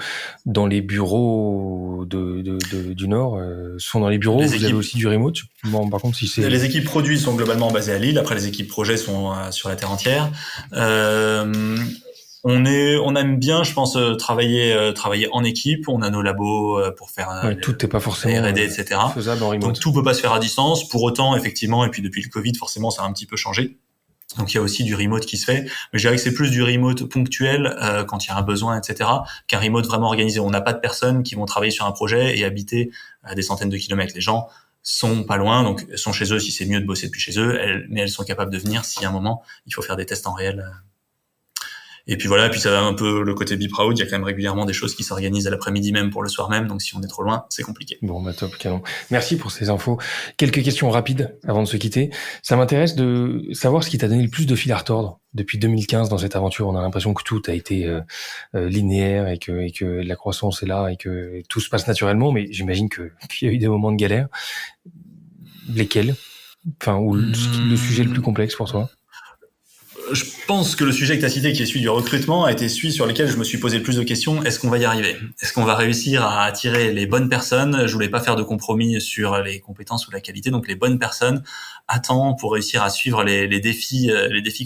Speaker 2: dans les bureaux du Nord, sont dans les bureaux. Vous avez aussi du remote. Bon, par contre, si c'est
Speaker 1: les équipes produits sont globalement basées à Lille. Après les équipes projets sont sur la terre entière. On aime bien, je pense, travailler en équipe. On a nos labos pour faire
Speaker 2: tout n'est pas forcément
Speaker 1: R&D, etc.
Speaker 2: faisable en remote.
Speaker 1: Donc tout peut pas se faire à distance. Pour autant, effectivement, et puis depuis le Covid, forcément, ça a un petit peu changé. Donc il y a aussi du remote qui se fait, mais je dirais que c'est plus du remote ponctuel quand il y a un besoin, etc., qu'un remote vraiment organisé. On n'a pas de personnes qui vont travailler sur un projet et habiter à des centaines de kilomètres. Les gens sont pas loin, donc sont chez eux si c'est mieux de bosser depuis chez eux, mais elles sont capables de venir si à un moment il faut faire des tests en réel. Et puis voilà, puis ça va un peu le côté be proud, il y a quand même régulièrement des choses qui s'organisent à l'après-midi même pour le soir même, donc si on est trop loin, c'est compliqué.
Speaker 2: Bon, top, canon. Merci pour ces infos. Quelques questions rapides avant de se quitter. Ça m'intéresse de savoir ce qui t'a donné le plus de fil à retordre depuis 2015 dans cette aventure. On a l'impression que tout a été linéaire et que la croissance est là et que tout se passe naturellement, mais j'imagine qu'il y a eu des moments de galère. Lesquels? Enfin, ou le sujet le plus complexe pour toi?
Speaker 1: Je pense que le sujet que tu as cité, qui est celui du recrutement, a été celui sur lequel je me suis posé le plus de questions. Est-ce qu'on va y arriver? Est-ce qu'on va réussir à attirer les bonnes personnes? Je voulais pas faire de compromis sur les compétences ou la qualité, donc les bonnes personnes à temps pour réussir à suivre les défis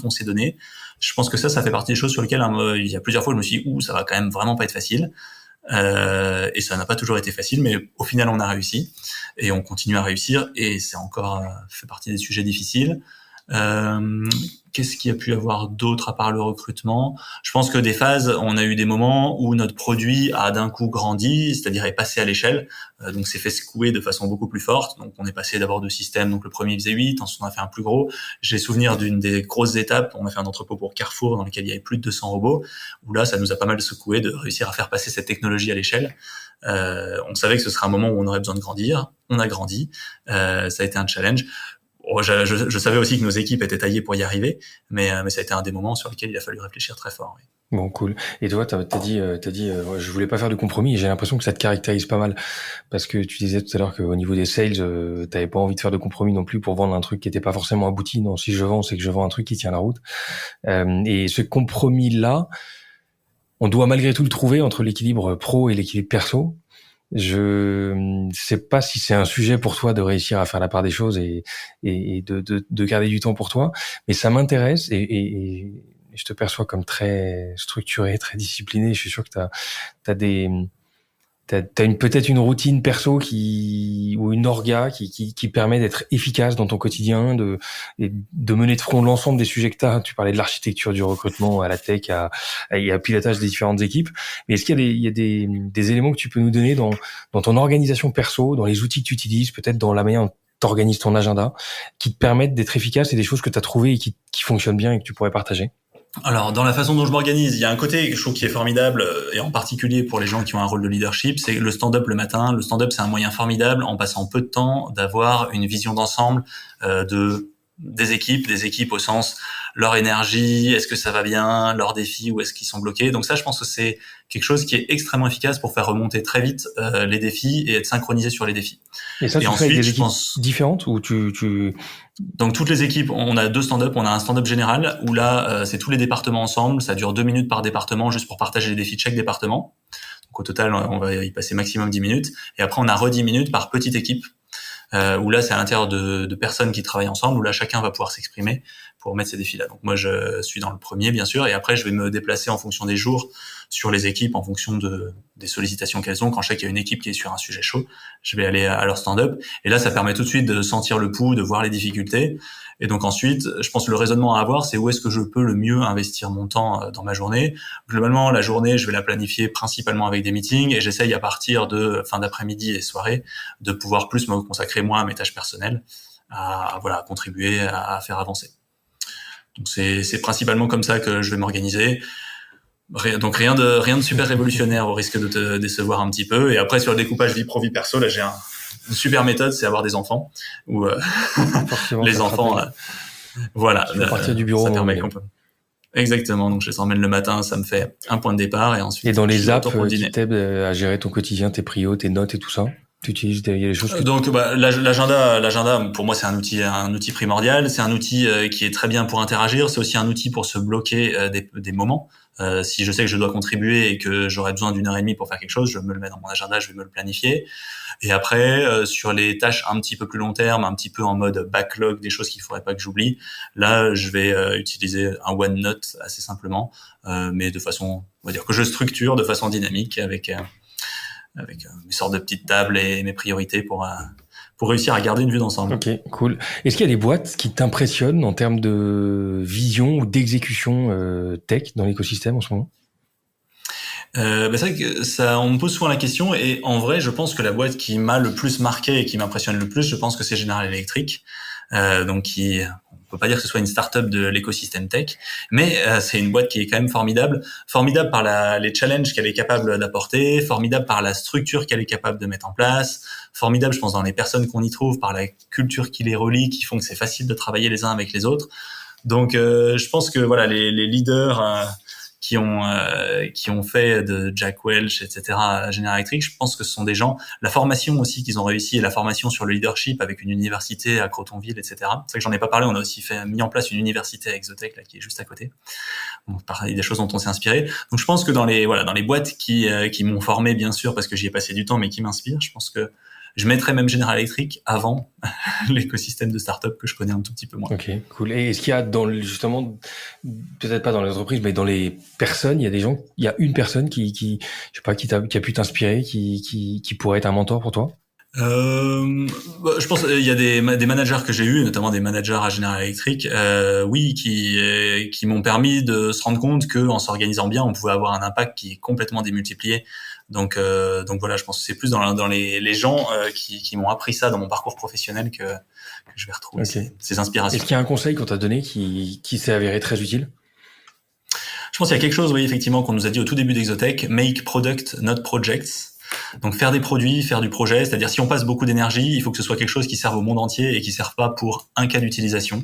Speaker 1: qu'on s'est donnés. Je pense que ça fait partie des choses sur lesquelles il y a plusieurs fois je me suis dit, ça va quand même vraiment pas être facile. Et ça n'a pas toujours été facile, mais au final on a réussi et on continue à réussir, et c'est encore fait partie des sujets difficiles. Qu'est-ce qu'il y a pu avoir d'autre à part le recrutement? Je pense que des phases, on a eu des moments où notre produit a d'un coup grandi, c'est-à-dire est passé à l'échelle, donc s'est fait secouer de façon beaucoup plus forte. Donc on est passé d'abord de système, donc le premier faisait 8, ensuite on a fait un plus gros. J'ai souvenir d'une des grosses étapes, on a fait un entrepôt pour Carrefour dans lequel il y avait plus de 200 robots, où là ça nous a pas mal secoué de réussir à faire passer cette technologie à l'échelle. On savait que ce serait un moment où on aurait besoin de grandir, on a grandi, ça a été un challenge. Je savais aussi que nos équipes étaient taillées pour y arriver, mais ça a été un des moments sur lesquels il a fallu réfléchir très fort. Oui.
Speaker 2: Bon, cool. Et toi, t'as dit, je voulais pas faire de compromis, et j'ai l'impression que ça te caractérise pas mal, parce que tu disais tout à l'heure qu'au niveau des sales, t'avais pas envie de faire de compromis non plus pour vendre un truc qui était pas forcément abouti. Non, si je vends, c'est que je vends un truc qui tient la route. Et ce compromis-là, on doit malgré tout le trouver entre l'équilibre pro et l'équilibre perso. Je sais pas si c'est un sujet pour toi de réussir à faire la part des choses et de garder du temps pour toi, mais ça m'intéresse, et je te perçois comme très structuré, très discipliné. Je suis sûr que t'as peut-être une routine perso ou une orga qui permet d'être efficace dans ton quotidien, de mener de front l'ensemble des sujets que t'as. Tu parlais de l'architecture, du recrutement, à la tech, et à pilotage des différentes équipes. Mais est-ce qu'il y a des éléments que tu peux nous donner dans ton organisation perso, dans les outils que tu utilises, peut-être dans la manière dont t'organises ton agenda, qui te permettent d'être efficace, et des choses que t'as trouvées et qui fonctionnent bien et que tu pourrais partager?
Speaker 1: Alors, dans la façon dont je m'organise, il y a un côté, je trouve, qui est formidable, et en particulier pour les gens qui ont un rôle de leadership, c'est le stand-up le matin. Le stand-up, c'est un moyen formidable, en passant peu de temps, d'avoir une vision d'ensemble des équipes au sens leur énergie, est-ce que ça va bien, leurs défis, ou est-ce qu'ils sont bloqués. Donc ça, je pense que c'est quelque chose qui est extrêmement efficace pour faire remonter très vite les défis et être synchronisé sur les défis.
Speaker 2: Et ça, tu fais avec des équipes différentes, ou
Speaker 1: Donc toutes les équipes, on a 2 stand-up, on a un stand-up général où là c'est tous les départements ensemble, ça dure 2 minutes par département juste pour partager les défis de chaque département. Donc au total on va y passer maximum 10 minutes, et après on a 10 minutes par petite équipe. Où là c'est à l'intérieur de personnes qui travaillent ensemble, où là chacun va pouvoir s'exprimer pour mettre ces défis-là. Donc moi je suis dans le premier bien sûr, et après je vais me déplacer en fonction des jours sur les équipes, en fonction des sollicitations qu'elles ont. Quand je sais qu'il y a une équipe qui est sur un sujet chaud, je vais aller à leur stand-up, et là ça permet tout de suite de sentir le pouls, de voir les difficultés. Et donc ensuite, je pense que le raisonnement à avoir, c'est où est-ce que je peux le mieux investir mon temps dans ma journée. Globalement, la journée, je vais la planifier principalement avec des meetings, et j'essaye à partir de fin d'après-midi et soirée de pouvoir plus me consacrer moi à mes tâches personnelles, à contribuer à faire avancer. Donc c'est principalement comme ça que je vais m'organiser. Donc rien de super révolutionnaire, au risque de te décevoir un petit peu. Et après, sur le découpage vie pro vie perso, là j'ai une super méthode, c'est avoir des enfants, où les enfants voilà,
Speaker 2: partir du bureau,
Speaker 1: ça permet qu'on peut. Exactement, donc je les emmène le matin, ça me fait un point de départ, et ensuite.
Speaker 2: Et dans les apps qui t'aident à gérer ton quotidien, tes prios, tes notes et tout ça, tu utilises, il y a des choses que...
Speaker 1: Donc l'agenda pour moi c'est un outil primordial, c'est un outil qui est très bien pour interagir, c'est aussi un outil pour se bloquer des moments. Si je sais que je dois contribuer et que j'aurai besoin d'1 heure et demie pour faire quelque chose, je me le mets dans mon agenda, je vais me le planifier. Et après, sur les tâches un petit peu plus long terme, un petit peu en mode backlog, des choses qu'il faudrait pas que j'oublie, là, je vais utiliser un OneNote assez simplement, mais de façon, on va dire que je structure de façon dynamique avec mes sortes de petites tables et mes priorités pour réussir à garder une vue d'ensemble.
Speaker 2: Ok, cool. Est-ce qu'il y a des boîtes qui t'impressionnent en termes de vision ou d'exécution tech dans l'écosystème en ce moment?
Speaker 1: C'est vrai que on me pose souvent la question, et en vrai, je pense que la boîte qui m'a le plus marqué et qui m'impressionne le plus, je pense que c'est General Electric, donc on peut pas dire que ce soit une start-up de l'écosystème tech, mais c'est une boîte qui est quand même formidable par les challenges qu'elle est capable d'apporter, formidable par la structure qu'elle est capable de mettre en place, formidable, je pense, dans les personnes qu'on y trouve, par la culture qui les relie, qui font que c'est facile de travailler les uns avec les autres. Donc je pense que voilà, les leaders qui ont fait de Jack Welch, etc. à General Electric, je pense que ce sont des gens, la formation aussi qu'ils ont réussi, et la formation sur le leadership avec une université à Crotonville, etc. C'est vrai que j'en ai pas parlé, on a aussi mis en place une université à Exotech, là, qui est juste à côté. Donc, pareil, des choses dont on s'est inspiré. Donc je pense que dans les boîtes qui m'ont formé, bien sûr, parce que j'y ai passé du temps, mais qui m'inspirent, je pense que je mettrais même General Electric avant l'écosystème de start-up que je connais un tout petit peu moins.
Speaker 2: Ok, cool. Et est-ce qu'il y a justement, peut-être pas dans les entreprises, mais dans les personnes, il y a une personne qui je sais pas, qui a pu t'inspirer, qui pourrait être un mentor pour toi?
Speaker 1: Je pense il y a des managers que j'ai eus, notamment des managers à General Electric, oui, qui m'ont permis de se rendre compte que en s'organisant bien, on pouvait avoir un impact qui est complètement démultiplié. Donc voilà, je pense que c'est plus dans les gens qui m'ont appris ça dans mon parcours professionnel que je vais retrouver ces inspirations.
Speaker 2: Est-ce qu'il y a un conseil qu'on t'a donné qui s'est avéré très utile?
Speaker 1: Je pense qu'il y a quelque chose, oui, effectivement, qu'on nous a dit au tout début d'Exotech, make product, not projects. Donc faire des produits, faire du projet, c'est-à-dire si on passe beaucoup d'énergie, il faut que ce soit quelque chose qui serve au monde entier et qui serve pas pour un cas d'utilisation.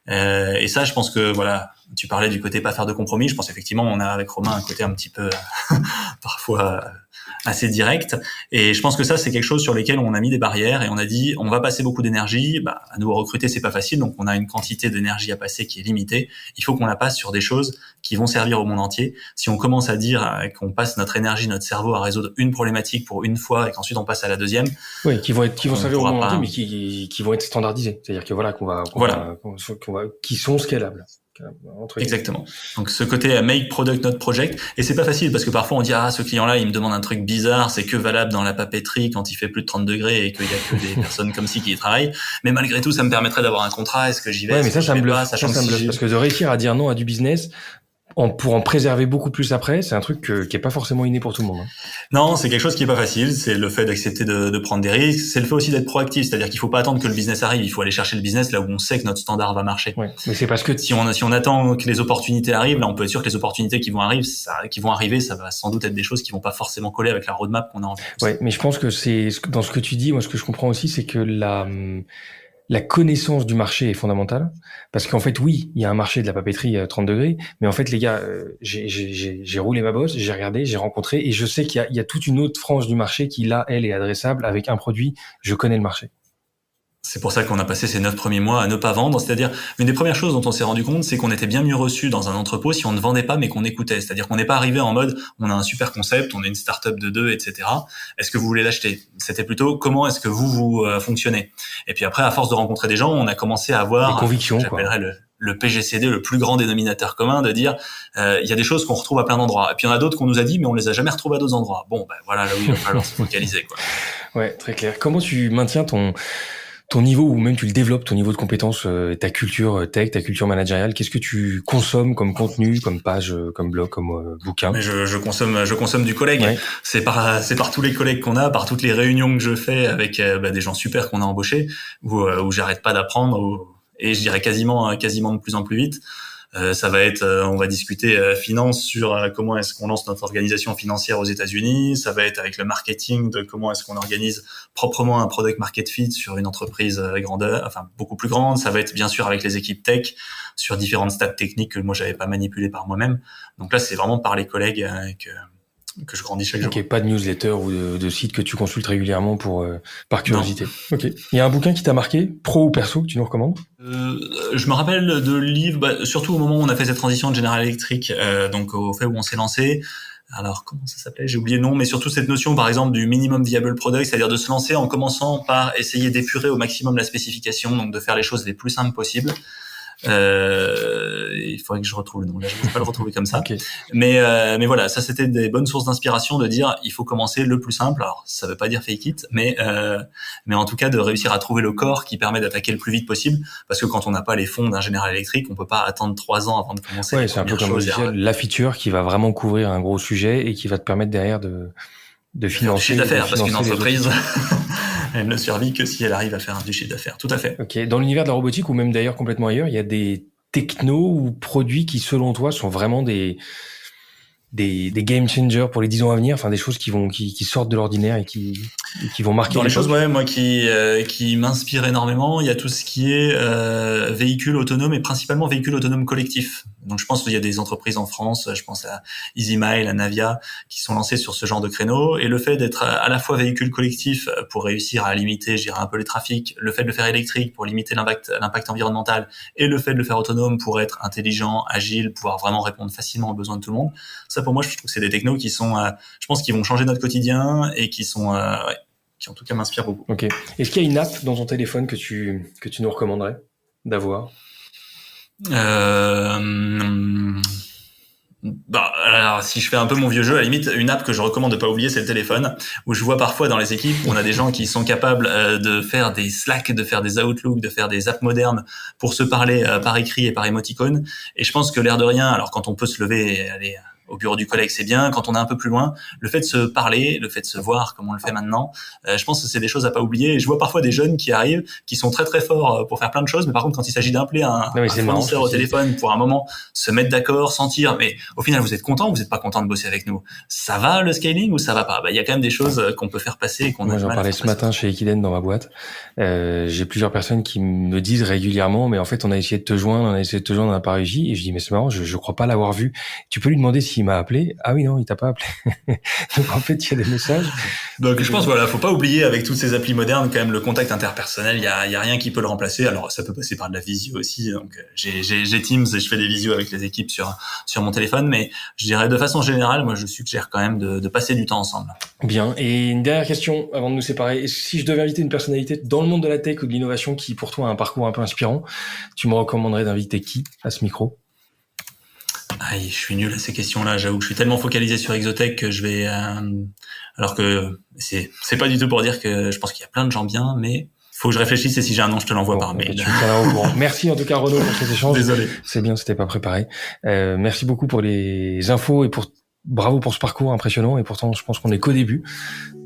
Speaker 1: Et ça, je pense que voilà, tu parlais du côté pas faire de compromis. Je pense effectivement, on a avec Romain un côté un petit peu parfois assez direct. Et je pense que ça, c'est quelque chose sur lesquels on a mis des barrières et on a dit, on va passer beaucoup d'énergie. À nouveau recruter, c'est pas facile, donc on a une quantité d'énergie à passer qui est limitée. Il faut qu'on la passe sur des choses qui vont servir au monde entier. Si on commence à dire qu'on passe notre énergie, notre cerveau à résoudre une problématique pour une fois et qu'ensuite on passe à la deuxième,
Speaker 2: oui, qui vont servir au monde entier, mais qui vont être standardisés. C'est-à-dire que voilà, qui sont scalables.
Speaker 1: Exactement. Donc ce côté make product not project, et c'est pas facile parce que parfois on dit ce client-là il me demande un truc bizarre, c'est que valable dans la papeterie quand il fait plus de 30 degrés et qu'il y a que des personnes comme ci qui y travaillent, mais malgré tout ça me permettrait d'avoir un contrat, est-ce que j'y vais?
Speaker 2: Ouais, mais ça me bluffe, ça me bluffe parce que de réussir à dire non à du business pour en préserver beaucoup plus après, c'est un truc qui est pas forcément inné pour tout le monde.
Speaker 1: Non, c'est quelque chose qui est pas facile. C'est le fait d'accepter de prendre des risques. C'est le fait aussi d'être proactif, c'est-à-dire qu'il faut pas attendre que le business arrive. Il faut aller chercher le business là où on sait que notre standard va marcher.
Speaker 2: Ouais, mais c'est parce que
Speaker 1: si on attend que les opportunités arrivent, là on peut être sûr que les opportunités qui vont arriver, ça va sans doute être des choses qui vont pas forcément coller avec la roadmap qu'on a envie.
Speaker 2: Ouais, mais je pense que c'est dans ce que tu dis. Moi, ce que je comprends aussi, c'est que la connaissance du marché est fondamentale parce qu'en fait, oui, il y a un marché de la papeterie 30 degrés, mais en fait, les gars, j'ai roulé ma bosse, j'ai regardé, j'ai rencontré et je sais qu'il y a toute une autre frange du marché qui, là, elle est adressable avec un produit. Je connais le marché.
Speaker 1: C'est pour ça qu'on a passé ces 9 premiers mois à ne pas vendre. C'est-à-dire, une des premières choses dont on s'est rendu compte, c'est qu'on était bien mieux reçu dans un entrepôt si on ne vendait pas, mais qu'on écoutait. C'est-à-dire qu'on n'est pas arrivé en mode, on a un super concept, on est une start-up de 2, etc. Est-ce que vous voulez l'acheter? C'était plutôt, comment est-ce que vous fonctionnez? Et puis après, à force de rencontrer des gens, on a commencé à avoir,
Speaker 2: des convictions,
Speaker 1: j'appellerais le PGCD, le plus grand dénominateur commun, de dire, il y a des choses qu'on retrouve à plein d'endroits. Et puis il y en a d'autres qu'on nous a dit, mais on les a jamais retrouvées à d'autres endroits. Bon, voilà, là où il va falloir se focaliser, quoi.
Speaker 2: Ouais, très clair. Comment tu maintiens ton niveau, ou même tu le développes, ton niveau de compétence, ta culture tech, ta culture managériale? Qu'est-ce que tu consommes comme contenu, comme page, comme blog, comme bouquin?
Speaker 1: Mais je consomme du collègue.
Speaker 2: Ouais.
Speaker 1: C'est par tous les collègues qu'on a, par toutes les réunions que je fais avec des gens super qu'on a embauchés, où j'arrête pas d'apprendre, et je dirais quasiment de plus en plus vite. Ça va être, on va discuter finance sur comment est-ce qu'on lance notre organisation financière aux États-Unis. Ça va être avec le marketing de comment est-ce qu'on organise proprement un product market fit sur une entreprise grandeur, enfin beaucoup plus grande. Ça va être bien sûr avec les équipes tech sur différentes stats techniques que moi j'avais pas manipulées par moi-même. Donc là, c'est vraiment par les collègues que je grandis chaque jour.
Speaker 2: Ok, pas de newsletter ou de site que tu consultes régulièrement par curiosité. Non. Ok. Il y a un bouquin qui t'a marqué, pro ou perso, que tu nous recommandes?
Speaker 1: Je me rappelle de livres, surtout au moment où on a fait cette transition de General Electric, donc au fait où on s'est lancé. Alors, comment ça s'appelait? J'ai oublié le nom, mais surtout cette notion, par exemple, du minimum viable product, c'est-à-dire de se lancer en commençant par essayer d'épurer au maximum la spécification, donc de faire les choses les plus simples possibles. Il faudrait que je retrouve le nom. Là, je ne vais pas le retrouver comme ça.
Speaker 2: Okay.
Speaker 1: Mais voilà, ça c'était des bonnes sources d'inspiration de dire il faut commencer le plus simple. Alors, ça veut pas dire fake it, mais en tout cas de réussir à trouver le corps qui permet d'attaquer le plus vite possible. Parce que quand on n'a pas les fonds d'un General Electric, on peut pas attendre 3 ans avant de commencer.
Speaker 2: Ouais, c'est un peu comme la feature qui va vraiment couvrir un gros sujet et qui va te permettre derrière de financer.
Speaker 1: Du chiffre d'affaires, parce qu'une entreprise, elle ne survit que si elle arrive à faire du chiffre d'affaires. Tout à fait.
Speaker 2: Ok. Dans l'univers de la robotique ou même d'ailleurs complètement ailleurs, il y a des technos ou produits qui, selon toi, sont vraiment des game changers pour les 10 ans à venir, enfin des choses qui sortent de l'ordinaire et qui vont marquer
Speaker 1: les choses. Ouais, moi qui m'inspire énormément, il y a tout ce qui est véhicule autonome et principalement véhicule autonome collectif. Donc je pense qu'il y a des entreprises en France, je pense à EasyMile, à Navia, qui sont lancées sur ce genre de créneau. Et le fait d'être à la fois véhicule collectif pour réussir à limiter, je dirais, un peu les trafics, le fait de le faire électrique pour limiter l'impact environnemental, et le fait de le faire autonome pour être intelligent, agile, pouvoir vraiment répondre facilement aux besoins de tout le monde. Ça, pour moi, je trouve que c'est des technos qui sont, je pense, qui vont changer notre quotidien et qui sont, qui en tout cas m'inspirent beaucoup.
Speaker 2: Ok. Est-ce qu'il y a une app dans ton téléphone que tu nous recommanderais d'avoir?
Speaker 1: Alors, si je fais un peu mon vieux jeu, à la limite, une app que je recommande de pas oublier, c'est le téléphone, où je vois parfois dans les équipes, on a des gens qui sont capables de faire des Slack, de faire des Outlook, de faire des apps modernes pour se parler par écrit et par émoticône. Et je pense que l'air de rien, alors quand on peut se lever et aller au bureau du collègue, c'est bien. Quand on est un peu plus loin, le fait de se parler, le fait de se voir comme on le fait maintenant, je pense que c'est des choses à pas oublier. Et je vois parfois des jeunes qui arrivent, qui sont très très forts pour faire plein de choses, mais par contre quand il s'agit d'appeler un fournisseur au téléphone pour un moment, se mettre d'accord, sentir, mais au final vous êtes content ou vous êtes pas content de bosser avec nous? Ça va le scaling ou ça va pas? Il y a quand même des choses qu'on peut faire passer et qu'on a du mal à faire.
Speaker 2: Moi j'en parlais ce matin chez Equiden dans ma boîte. J'ai plusieurs personnes qui me disent régulièrement, mais en fait on a essayé de te joindre, on n'a pas réussi. Et je dis mais c'est marrant, je crois pas l'avoir vu. Tu peux lui demander s'il m'a appelé. Ah oui, non, il t'a pas appelé. Donc en fait, il y a des messages.
Speaker 1: Donc je pense, voilà, faut pas oublier avec toutes ces applis modernes quand même le contact interpersonnel. Il y a rien qui peut le remplacer. Alors ça peut passer par de la visio aussi. Donc j'ai Teams et je fais des visios avec les équipes sur mon téléphone. Mais je dirais de façon générale, moi je suggère quand même de passer du temps ensemble.
Speaker 2: Bien. Et une dernière question avant de nous séparer. Si je devais inviter une personnalité dans le monde de la tech ou de l'innovation qui pour toi a un parcours un peu inspirant, tu me recommanderais d'inviter qui à ce micro?
Speaker 1: Je suis nul à ces questions-là. J'avoue que je suis tellement focalisé sur Exotech que je vais, alors que c'est pas du tout pour dire que je pense qu'il y a plein de gens bien, mais faut que je réfléchisse et si j'ai un nom, je te l'envoie par mail.
Speaker 2: Tu me tiendras au courant. Merci en tout cas Renaud pour cet échange.
Speaker 1: Désolé.
Speaker 2: C'est bien, c'était pas préparé. Merci beaucoup pour les infos et bravo pour ce parcours impressionnant. Et pourtant, je pense qu'on est qu'au début.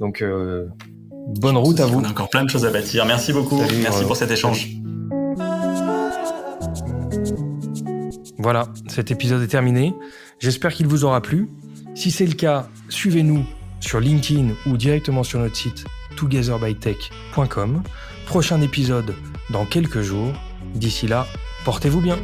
Speaker 2: Donc, bonne route à vous.
Speaker 1: On a encore plein de choses à bâtir. Merci beaucoup.
Speaker 2: Salut,
Speaker 1: merci pour cet échange.
Speaker 2: Voilà, cet épisode est terminé. J'espère qu'il vous aura plu. Si c'est le cas, suivez-nous sur LinkedIn ou directement sur notre site togetherbytech.com. Prochain épisode dans quelques jours. D'ici là, portez-vous bien.